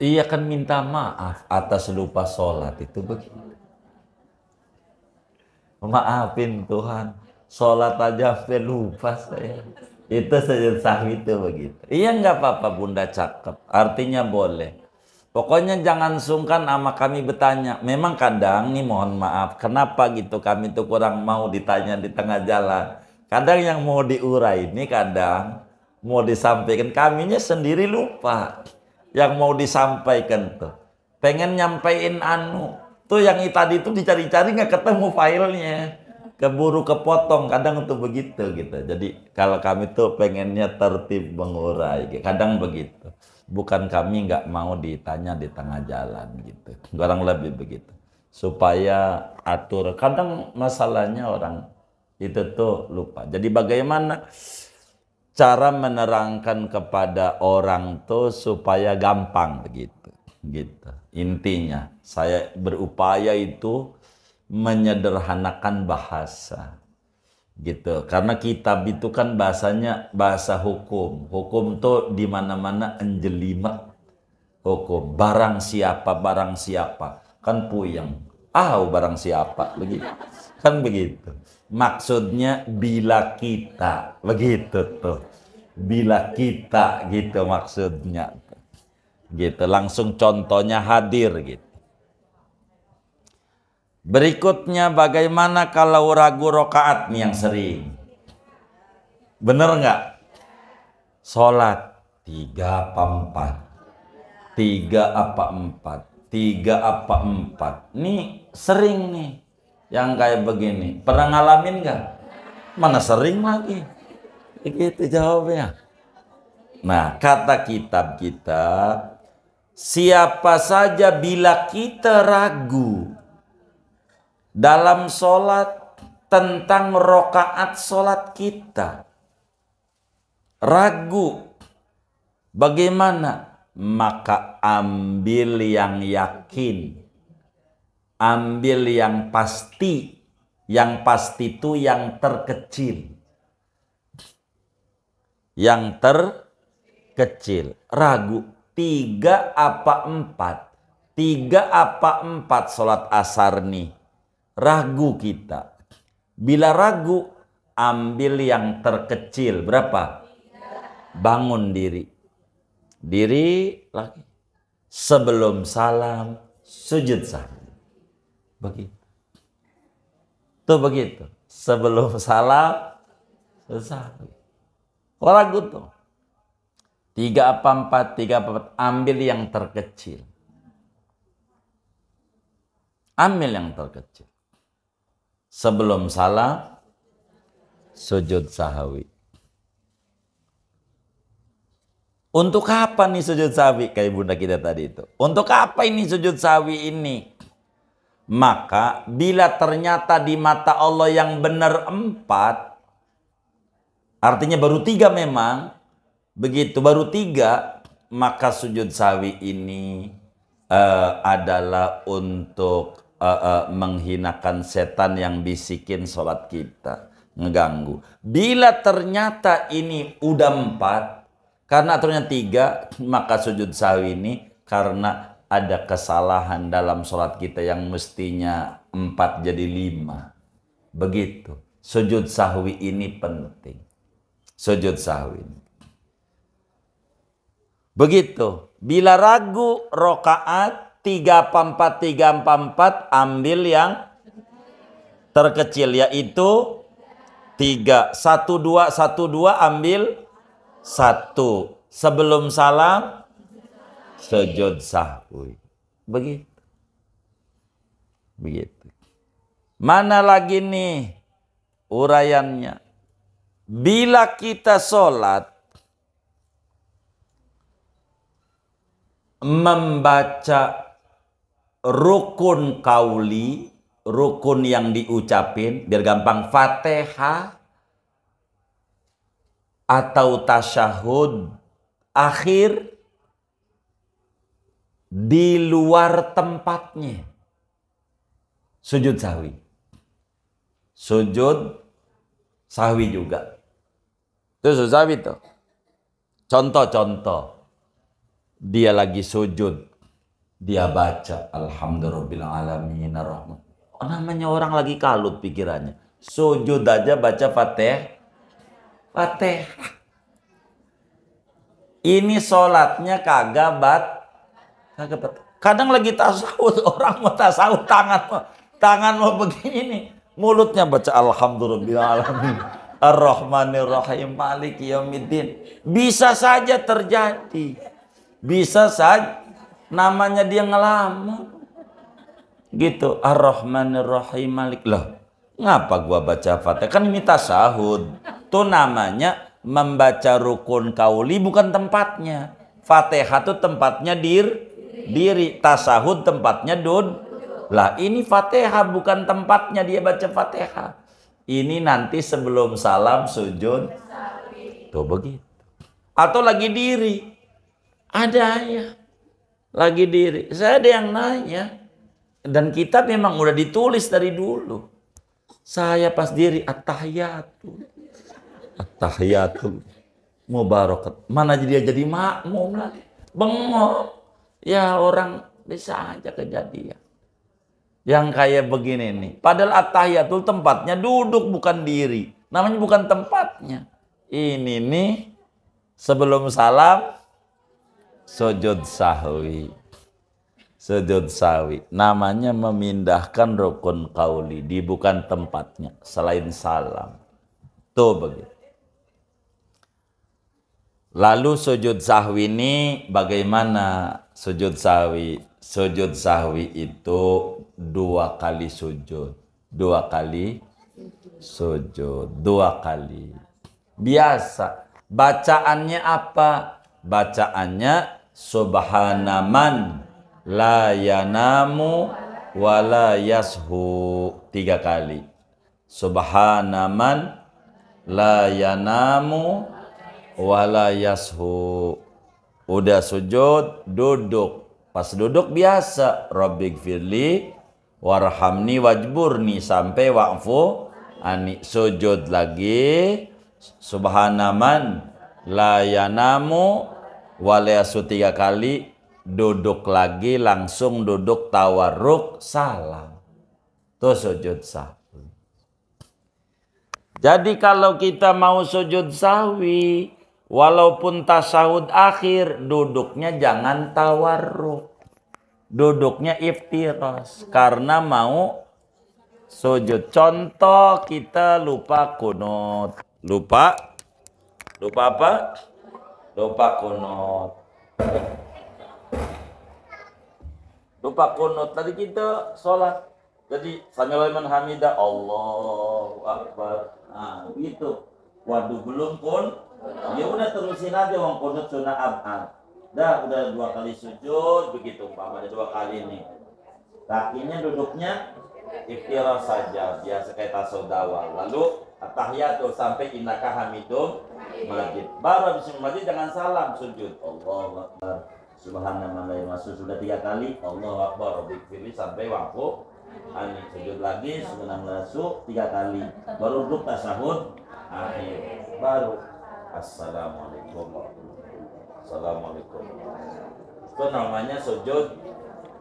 Iya kan minta maaf atas lupa sholat itu begitu. Maafin Tuhan, sholat aja sampai lupa saya. Itu sujud sahwi itu begitu. Iya nggak apa-apa Bunda, cakep. Artinya boleh. Pokoknya jangan sungkan sama kami bertanya. Memang kadang nih mohon maaf, kenapa gitu kami tuh kurang mau ditanya di tengah jalan. Kadang yang mau diurai ini kadang mau disampaikan, kaminya sendiri lupa. Yang mau disampaikan tuh pengen nyampein tuh yang tadi itu dicari-cari nggak ketemu filenya, keburu kepotong, kadang tuh begitu gitu. Jadi kalau kami tuh pengennya tertib mengurai, kadang begitu. Bukan kami nggak mau ditanya di tengah jalan gitu, kurang lebih begitu, supaya atur. Kadang masalahnya orang itu tuh lupa. Jadi bagaimana cara menerangkan kepada orang tuh supaya gampang begitu, gitu. Intinya saya berupaya itu menyederhanakan bahasa, gitu. Karena kitab itu kan bahasanya bahasa hukum. Hukum tuh di mana-mana anjelimat hukum. Barang siapa kan puyeng. Barang siapa begitu. Kan begitu. Maksudnya bila kita begitu tuh. Bila kita gitu maksudnya. Gitu, langsung contohnya hadir gitu. Berikutnya bagaimana kalau ragu rokaat nih yang sering. Bener nggak? Sholat 3 apa 4? 3 apa 4? 3 apa 4? Nih sering nih yang kayak begini. Pernah ngalamin nggak? Mana sering lagi. Begitu jawabnya. Nah, kata kitab kita, siapa saja bila kita ragu dalam sholat tentang rokaat sholat kita, ragu bagaimana, maka ambil yang yakin, ambil yang pasti. Yang pasti itu yang terkecil, yang terkecil. Ragu 3 apa 4? 3 apa 4 sholat asar nih? Ragu kita. Bila ragu, ambil yang terkecil. Berapa? Bangun diri. Diri lagi. Sebelum salam, sujud sahwi. Begitu. Tuh begitu. Sebelum salam, sujud sahwi. Ragu tuh. 3 apa 4? 3 apa 4? Ambil yang terkecil. Ambil yang terkecil. Sebelum salam, sujud sahwi. Untuk apa nih sujud sahwi? Kayak bunda kita tadi itu. Untuk apa ini sujud sahwi ini? Maka bila ternyata di mata Allah yang benar 4, artinya baru 3 memang. Begitu baru 3, maka sujud sahwi ini adalah untuk menghinakan setan yang bisikin sholat kita, ngeganggu. Bila ternyata ini udah 4, karena aturannya 3, maka sujud sahwi ini karena ada kesalahan dalam sholat kita yang mestinya 4 jadi 5. Begitu. Sujud sahwi ini penting. Sujud sahwi ini. Begitu. Bila ragu rokaat 3 apa 4, 3 apa 4, ambil yang terkecil, yaitu 3. 1 2 1 2, ambil 1. Sebelum salam, sujud sahwi. Begitu. Begitu. Mana lagi nih uraiannya? Bila kita sholat membaca rukun kauli, rukun yang diucapin, biar gampang, Fatihah atau tasyahud akhir di luar tempatnya, sujud sahwi. Sujud sahwi juga. Itu sujud sahwi tuh. Contoh-contoh. Dia lagi sujud dia baca alhamdulillahirobbilalamin arrahman. Oh, namanya orang lagi kalut pikirannya. Sujud aja baca Fatihah. Ini sholatnya kagak bat. Kadang lagi tasawuf, orang mau tasawuf tangan mau begini nih, mulutnya baca alhamdulillahirobbilalamin arrahmanirrahim maliki yaumiddin. Bisa saja terjadi, bisa saja, namanya dia ngelamun gitu. Ar-Rahmanir-Rahim Malik. Lah, ngapa gua baca Fatihah? Kan ini tasahud. Tuh namanya membaca rukun kauli, bukan tempatnya. Fatihah tuh tempatnya diri, tasahud tempatnya Lah, ini Fatihah bukan tempatnya dia baca Fatihah. Ini nanti sebelum salam sujud. Tuh begitu. Atau lagi diri. Ada ya. Lagi diri. Saya ada yang nanya. Dan kitab memang udah ditulis dari dulu. Saya pas diri at-tahiyatul mubarakat. Mana dia jadi makmum lagi. Bengong. Ya orang bisa aja kejadian. Yang kayak begini nih. Padahal at-tahiyatul tempatnya duduk bukan diri. Namanya bukan tempatnya. Ini nih sebelum salam sujud sahwi. Sujud sahwi namanya memindahkan rukun qauli di bukan tempatnya selain salam. Tuh begitu. Lalu sujud sahwi ini bagaimana sujud sahwi? Sujud sahwi itu 2 kali sujud. 2 kali sujud. 2 kali. Biasa. Bacaannya apa? Bacaannya subhanaman la yanamu wa la yashu 3 kali. Subhanaman la yanamu wa la yashu. Udah sujud, duduk. Pas duduk biasa rabbighfirli warhamni wajburni sampai wa'fu ani. Sujud lagi subhanaman la yanamu wa la yashu 3 kali. Duduk lagi, langsung duduk tawarruk salam. Tuh sujud sahwi. Jadi kalau kita mau sujud sahwi, walaupun tasawuf akhir, duduknya jangan tawarruk. Duduknya iftiras. Karena mau sujud. Contoh kita lupa kunut. Lupa apa? Lupa kunut. Lupa kunut. Tadi kita sholat. Jadi sami'allahu liman hamidah, Allahu Akbar. Nah, gitu. Waduh, belum pun. Ya udah terusin aja wong kunut sunah abad. Udah 2 kali sujud begitu, umpamanya 2 kali nih. Kakinya duduknya iftiras saja, biasa kayak tasawuf. Lalu at-tahiyatul sampai innaka hamidum majid. Baru habis majid jangan salam, sujud. Allahu Akbar. Subhanallah sudah 3 kali. Allahu Akbar rabbighfirli sampai waqfu. Ani sujud lagi subhanallah 3 kali. Baru duduk tasyahud akhir. Baru assalamualaikum warahmatullahi wabarakatuh. Assalamualaikum. Itu namanya sujud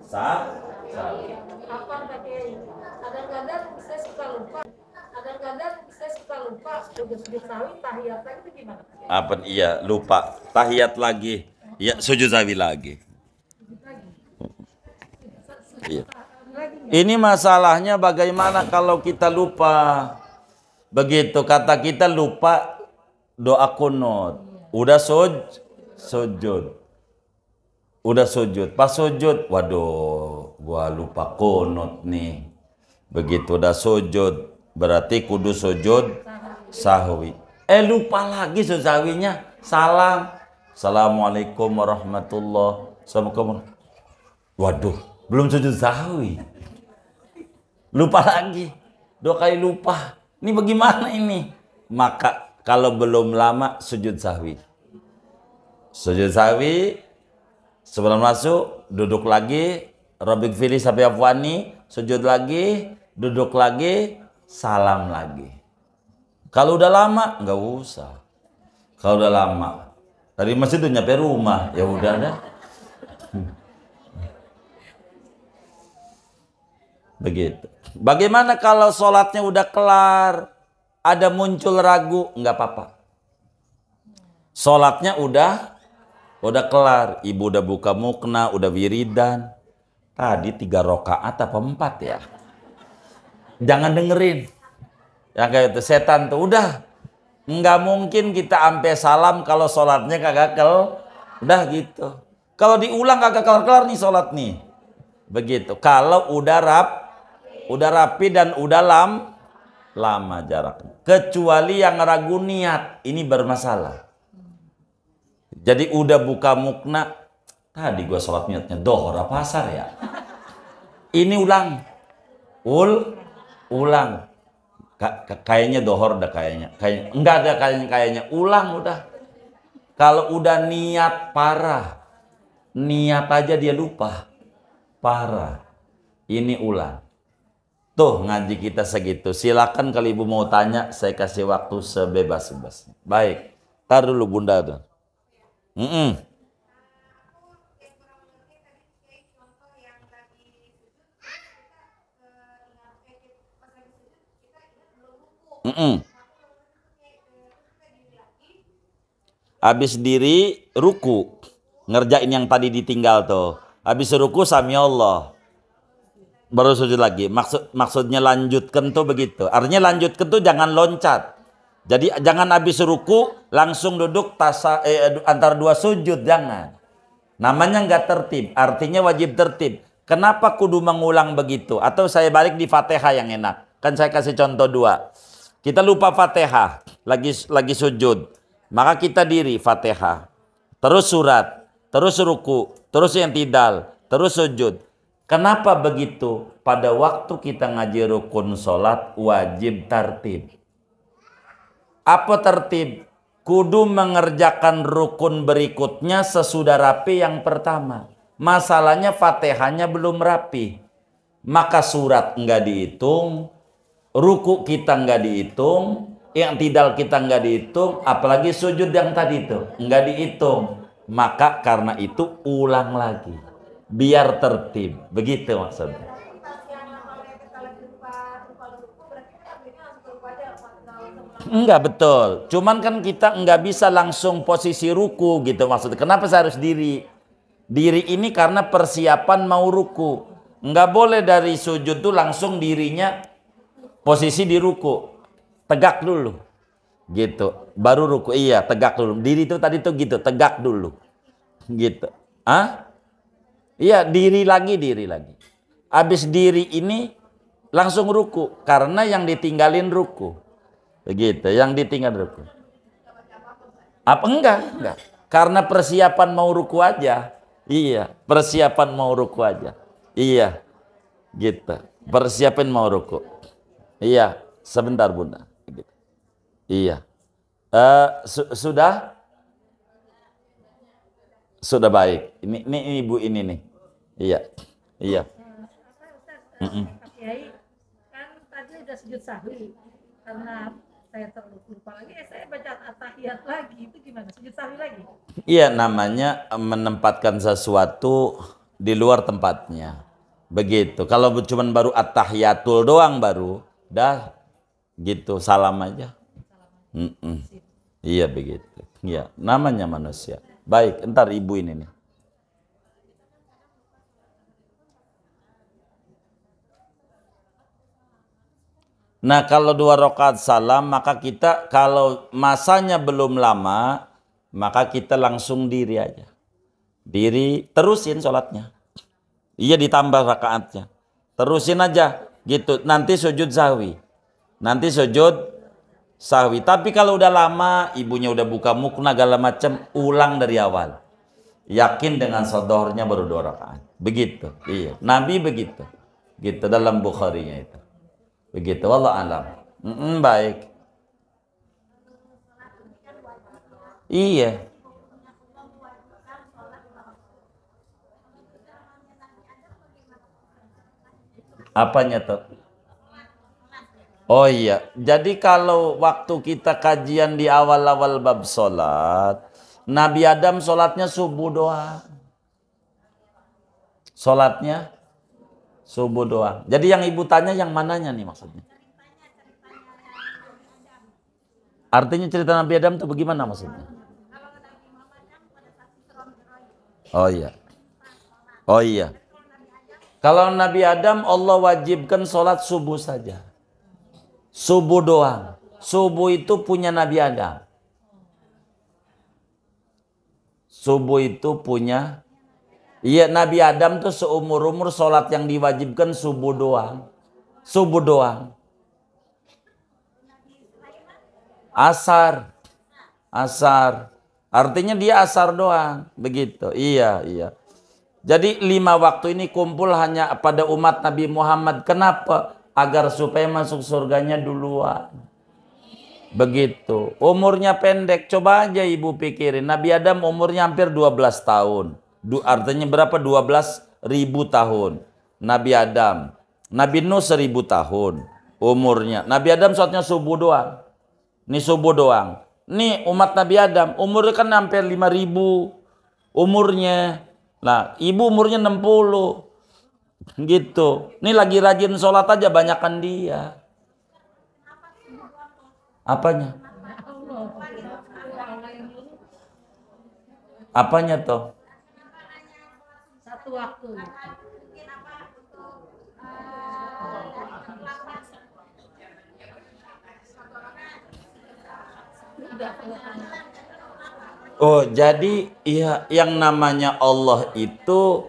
sahwi. Apa pakai kadang-kadang saya suka lupa. Kadang-kadang saya suka lupa sujud sahwi tahiyat lagi itu gimana? Apa iya lupa tahiyat lagi. Ya sujud sahwi lagi. Iya. Ini masalahnya bagaimana kalau kita lupa. Begitu kata kita lupa doa kunut. Udah sujud. Udah sujud. Pas sujud, waduh, gua lupa kunut nih. Begitu udah sujud, berarti kudu sujud sahwi. Lupa lagi sujud sahwinya. Salam. Assalamualaikum warahmatullahi wabarakatuh. Waduh, belum sujud sahwi. Lupa lagi. 2 kali lupa. Ini bagaimana ini? Maka kalau belum lama sujud sahwi. Sujud sahwi sebelum masuk duduk lagi, rabbighfirli sampai afwani, sujud lagi, duduk lagi, salam lagi. Kalau udah lama nggak usah. Kalau udah lama dari masjid udah nyampe rumah, ya udah dah. Begitu. Bagaimana kalau sholatnya udah kelar, ada muncul ragu, nggak apa-apa. Sholatnya udah kelar, ibu udah buka mukna, udah wiridan. Tadi 3 rakaat apa 4 ya? Jangan dengerin. Yang kayak itu setan tuh udah. Nggak mungkin kita ampe salam kalau sholatnya kagak udah gitu. Kalau diulang kagak kelar-kelar nih sholat nih. Begitu. Kalau udah rapi dan udah lama jaraknya. Kecuali yang ragu niat, ini bermasalah. Jadi udah buka mukna, tadi gua sholat niatnya dohor apa asar ya? Ini ulang. Ulang. Kayaknya dohor dah kayaknya. Enggak ada kayaknya. Ulang udah. Kalau udah niat parah. Niat aja dia lupa. Parah. Ini ulang. Tuh ngaji kita segitu. Silakan kalau ibu mau tanya, saya kasih waktu sebebas-bebasnya. Baik. Tar dulu bunda tuh. Habis diri ruku, ngerjain yang tadi ditinggal tuh. Habis ruku sami Allah, baru sujud lagi. Maksudnya lanjutkan tuh begitu. Artinya lanjutkan tuh jangan loncat. Jadi jangan habis ruku langsung duduk antara 2 sujud, jangan. Namanya nggak tertib, artinya wajib tertib. Kenapa kudu mengulang begitu? Atau saya balik di Fatihah yang enak. Kan saya kasih contoh 2. Kita lupa Fatihah, lagi sujud. Maka kita diri Fatihah, terus surat, terus ruku, terus yang tidal, terus sujud. Kenapa begitu? Pada waktu kita ngaji rukun sholat wajib tertib. Apa tertib? Kudu mengerjakan rukun berikutnya sesudah rapi yang pertama. Masalahnya Fatihahnya belum rapi. Maka surat enggak dihitung, ruku kita enggak dihitung, yang tidal kita enggak dihitung, apalagi sujud yang tadi itu enggak dihitung. Maka karena itu ulang lagi. Biar tertib. Begitu maksudnya. Enggak betul. Cuman kan kita enggak bisa langsung posisi ruku gitu maksudnya. Kenapa saya harus diri? Diri ini karena persiapan mau ruku. Enggak boleh dari sujud tuh langsung dirinya posisi di ruku. Tegak dulu. Gitu. Baru ruku. Iya, tegak dulu. Diri itu tadi tuh gitu, tegak dulu. Gitu. Iya, diri lagi. Habis diri ini langsung ruku karena yang ditinggalin ruku. Begitu, yang ditinggal ruku. Apa enggak? Karena persiapan mau ruku aja. Iya, persiapan mau ruku aja. Iya. Gitu. Persiapan mau ruku. Iya, sebentar Bunda. Gitu. Iya. Sudah baik. Ini ibu ini nih. Iya. Pak Kiai, kan tadi udah sujud sahwi. Karena saya terlupa lagi, saya baca at-tahiyat lagi. Itu gimana? Sujud sahwi lagi? Iya, namanya menempatkan sesuatu di luar tempatnya. Begitu. Kalau cuma baru at-tahiyatul doang baru, dah gitu, salam aja. Iya begitu. Iya, namanya manusia. Baik, entar ibu ini nih. Nah, kalau 2 rakaat salam, maka kita kalau masanya belum lama, maka kita langsung diri aja. Diri, terusin sholatnya. Iya, ditambah rakaatnya. Terusin aja gitu. Nanti sujud sahwi. Tapi kalau udah lama, ibunya udah buka mukna segala macam, ulang dari awal. Yakin dengan sodornya baru 2 rakaat. Begitu. Iya. Nabi begitu. Gitu dalam Bukharinya itu. Begitu. Wallahu alam. Baik. Iya. Apanya tuh? Oh iya, jadi kalau waktu kita kajian di awal-awal bab sholat, Nabi Adam sholatnya subuh doang. Sholatnya Subuh doang. Jadi yang ibu tanya yang mananya nih maksudnya? Artinya cerita Nabi Adam itu bagaimana maksudnya? Oh iya. Oh iya. Kalau Nabi Adam Allah wajibkan sholat subuh saja. Subuh doang. Subuh itu punya Nabi Adam. Subuh itu punya. Iya, Nabi Adam tuh seumur-umur sholat yang diwajibkan subuh doang. Subuh doang. Asar. Asar. Artinya dia asar doang. Begitu. Iya, iya. Jadi 5 waktu ini kumpul hanya pada umat Nabi Muhammad. Kenapa? Agar supaya masuk surganya duluan. Begitu. Umurnya pendek. Coba aja ibu pikirin. Nabi Adam umurnya hampir 12 tahun. Artinya berapa? 12.000 tahun. Nabi Adam. Nabi Nuh 1.000 tahun umurnya. Nabi Adam sholatnya subuh doang. Ini subuh doang. Nih umat Nabi Adam umurnya kan hampir 5.000 umurnya. Nah ibu umurnya 60 gitu. Ini lagi rajin sholat aja banyakan dia. Apanya? Apanya toh? Satu waktu. Oh, jadi ya yang namanya Allah itu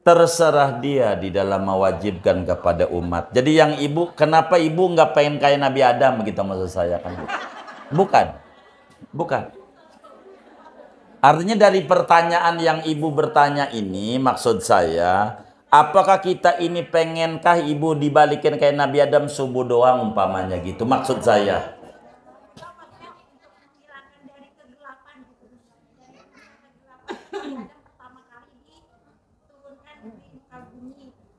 terserah dia di dalam mewajibkan kepada umat. Jadi yang ibu, kenapa ibu nggak pengen kayak Nabi Adam begitu maksud saya kan? Bukan, bukan. Artinya dari pertanyaan yang ibu bertanya ini maksud saya, apakah kita ini pengenkah ibu dibalikin kayak Nabi Adam subuh doang umpamanya gitu? Maksud saya.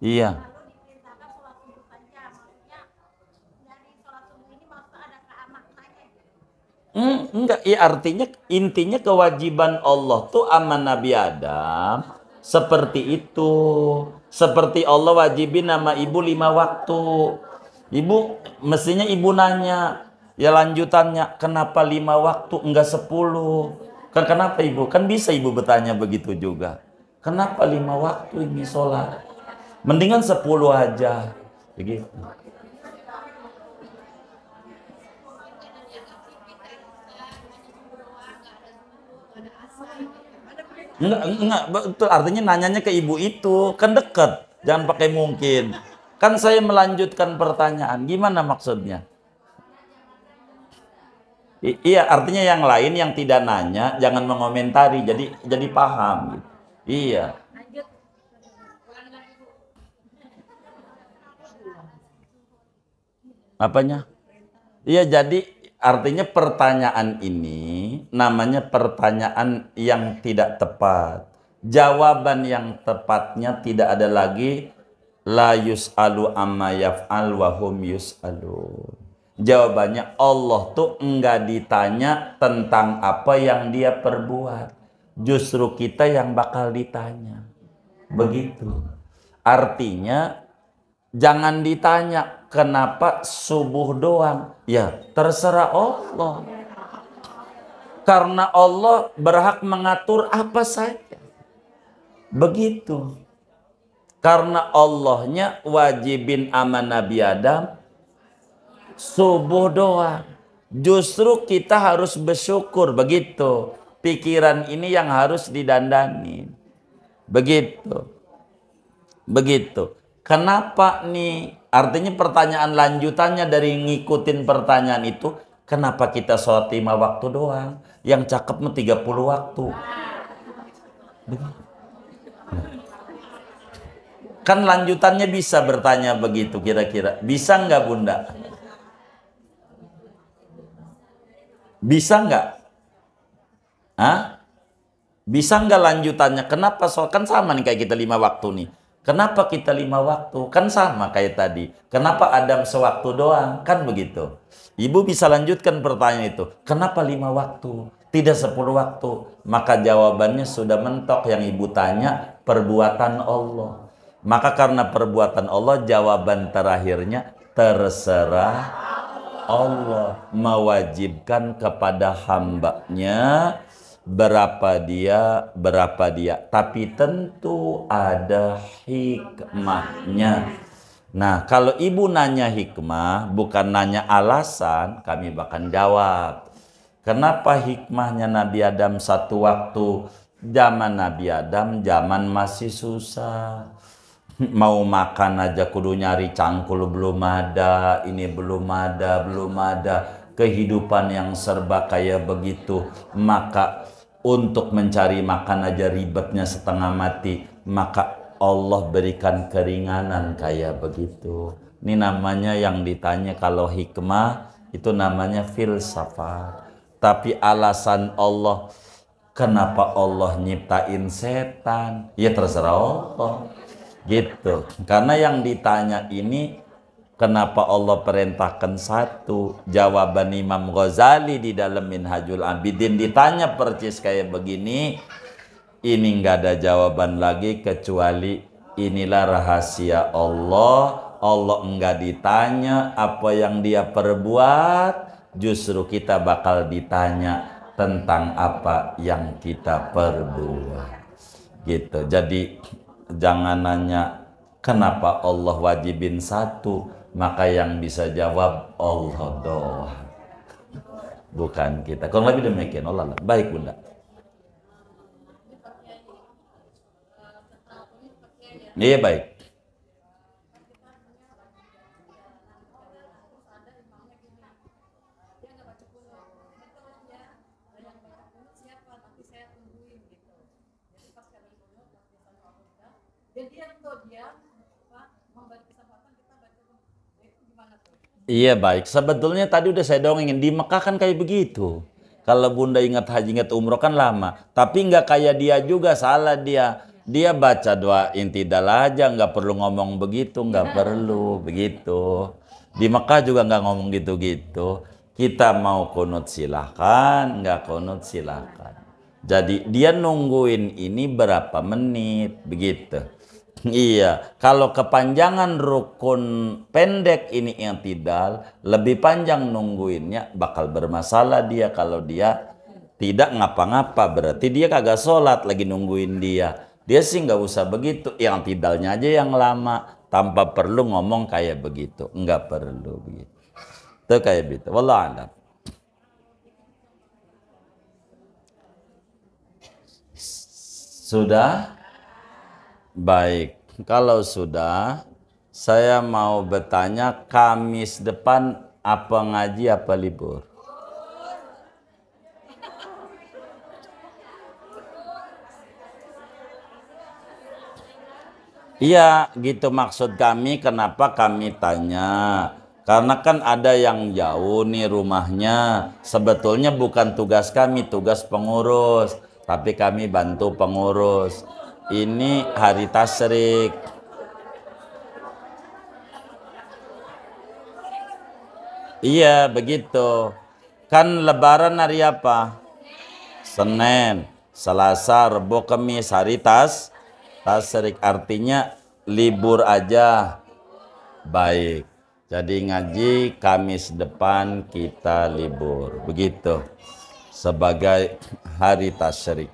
Iya. Enggak, ya artinya intinya kewajiban Allah tuh sama Nabi Adam seperti itu. Seperti Allah wajibin nama ibu 5 waktu. Ibu mestinya ibu nanya, ya lanjutannya kenapa 5 waktu enggak 10? Kan kenapa ibu? Kan bisa ibu bertanya begitu juga. Kenapa 5 waktu ini sholat? Mendingan 10 aja. Begitu. Enggak, betul. Artinya nanyanya ke ibu itu. Kan deket. Jangan pakai mungkin. Kan saya melanjutkan pertanyaan. Gimana maksudnya? Iya, artinya yang lain yang tidak nanya, jangan mengomentari. Jadi paham. Gitu. Iya. Apanya? Iya, jadi artinya pertanyaan ini namanya pertanyaan yang tidak tepat. Jawaban yang tepatnya tidak ada lagi la yus'alu amma yaf'al wa hum yus'alun. Jawabannya Allah tuh enggak ditanya tentang apa yang dia perbuat. Justru kita yang bakal ditanya. Begitu. Artinya jangan ditanya kenapa subuh doang. Ya terserah Allah. Karena Allah berhak mengatur apa saja. Begitu. Karena Allahnya wajibin aman Nabi Adam subuh doang. Justru kita harus bersyukur. Begitu. Pikiran ini yang harus didandani. Begitu. Begitu. Kenapa nih? Artinya pertanyaan lanjutannya dari ngikutin pertanyaan itu, kenapa kita sholat 5 waktu doang? Yang cakep mah 30 waktu. Kan lanjutannya bisa bertanya begitu kira-kira. Bisa nggak Bunda? Bisa nggak? Hah? Bisa nggak lanjutannya? Kenapa sholat? Kan sama nih kayak kita 5 waktu nih. Kenapa kita 5 waktu? Kan sama kayak tadi. Kenapa Adam sewaktu doang? Kan begitu. Ibu bisa lanjutkan pertanyaan itu. Kenapa 5 waktu? Tidak 10 waktu. Maka jawabannya sudah mentok yang ibu tanya. Perbuatan Allah. Maka karena perbuatan Allah, jawaban terakhirnya terserah Allah, mewajibkan kepada hambanya berapa dia, tapi tentu ada hikmahnya. Nah, kalau ibu nanya hikmah, bukan nanya alasan, kami bahkan jawab. Kenapa hikmahnya Nabi Adam satu waktu, zaman Nabi Adam, zaman masih susah. Mau makan aja kudu nyari cangkul, belum ada, ini belum ada. Kehidupan yang serba kayak begitu. Maka untuk mencari makan aja ribetnya setengah mati. Maka Allah berikan keringanan kayak begitu. Ini namanya yang ditanya kalau hikmah, itu namanya filsafat. Tapi alasan Allah, kenapa Allah nyiptain setan? Ya terserah Allah. Gitu. Karena yang ditanya ini, kenapa Allah perintahkan satu? Jawaban Imam Ghazali di dalam Minhajul Abidin ditanya percis kayak begini. Ini nggak ada jawaban lagi kecuali inilah rahasia Allah. Allah enggak ditanya apa yang dia perbuat, justru kita bakal ditanya tentang apa yang kita perbuat. Gitu. Jadi jangan nanya kenapa Allah wajibin satu, maka yang bisa jawab Allah doang, bukan kita. Kurang lebih demikian. Allah. Baik Bunda. Iya baik. Iya baik. Sebetulnya tadi udah saya dongengin di Mekah kan kayak begitu. Kalau Bunda ingat haji ingat umroh kan lama. Tapi nggak kayak dia juga, salah dia. Dia baca doa intidal aja, nggak perlu ngomong begitu, nggak perlu begitu. Di Mekah juga nggak ngomong gitu-gitu. Kita mau kunut silahkan, nggak kunut silahkan. Jadi dia nungguin ini berapa menit begitu. Iya, kalau kepanjangan rukun pendek ini yang tidak, lebih panjang nungguinnya bakal bermasalah dia. Kalau dia tidak ngapa-ngapa berarti dia kagak sholat lagi nungguin dia. Dia sih nggak usah begitu, yang tidalnya aja yang lama tanpa perlu ngomong kayak begitu, nggak perlu begitu. Itu kayak begitu. Wallahu a'lam. Sudah? Baik, kalau sudah, saya mau bertanya, Kamis depan apa ngaji apa libur? Iya, gitu maksud kami. Kenapa kami tanya? Karena kan ada yang jauh nih rumahnya. Sebetulnya bukan tugas kami, tugas pengurus. Tapi kami bantu pengurus. Ini hari tasyrik. Iya begitu. Kan lebaran hari apa? Senin, Selasa, Rebo, Kamis. Hari tasyrik artinya libur aja. Baik. Jadi ngaji Kamis depan kita libur. Begitu. Sebagai hari tasyrik.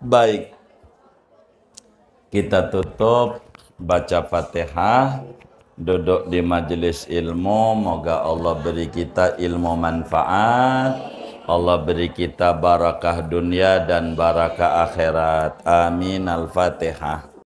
Baik, kita tutup baca Fatihah, duduk di majelis ilmu. Moga Allah beri kita ilmu manfaat, Allah beri kita barakah dunia dan barakah akhirat. Amin. Al-Fatihah.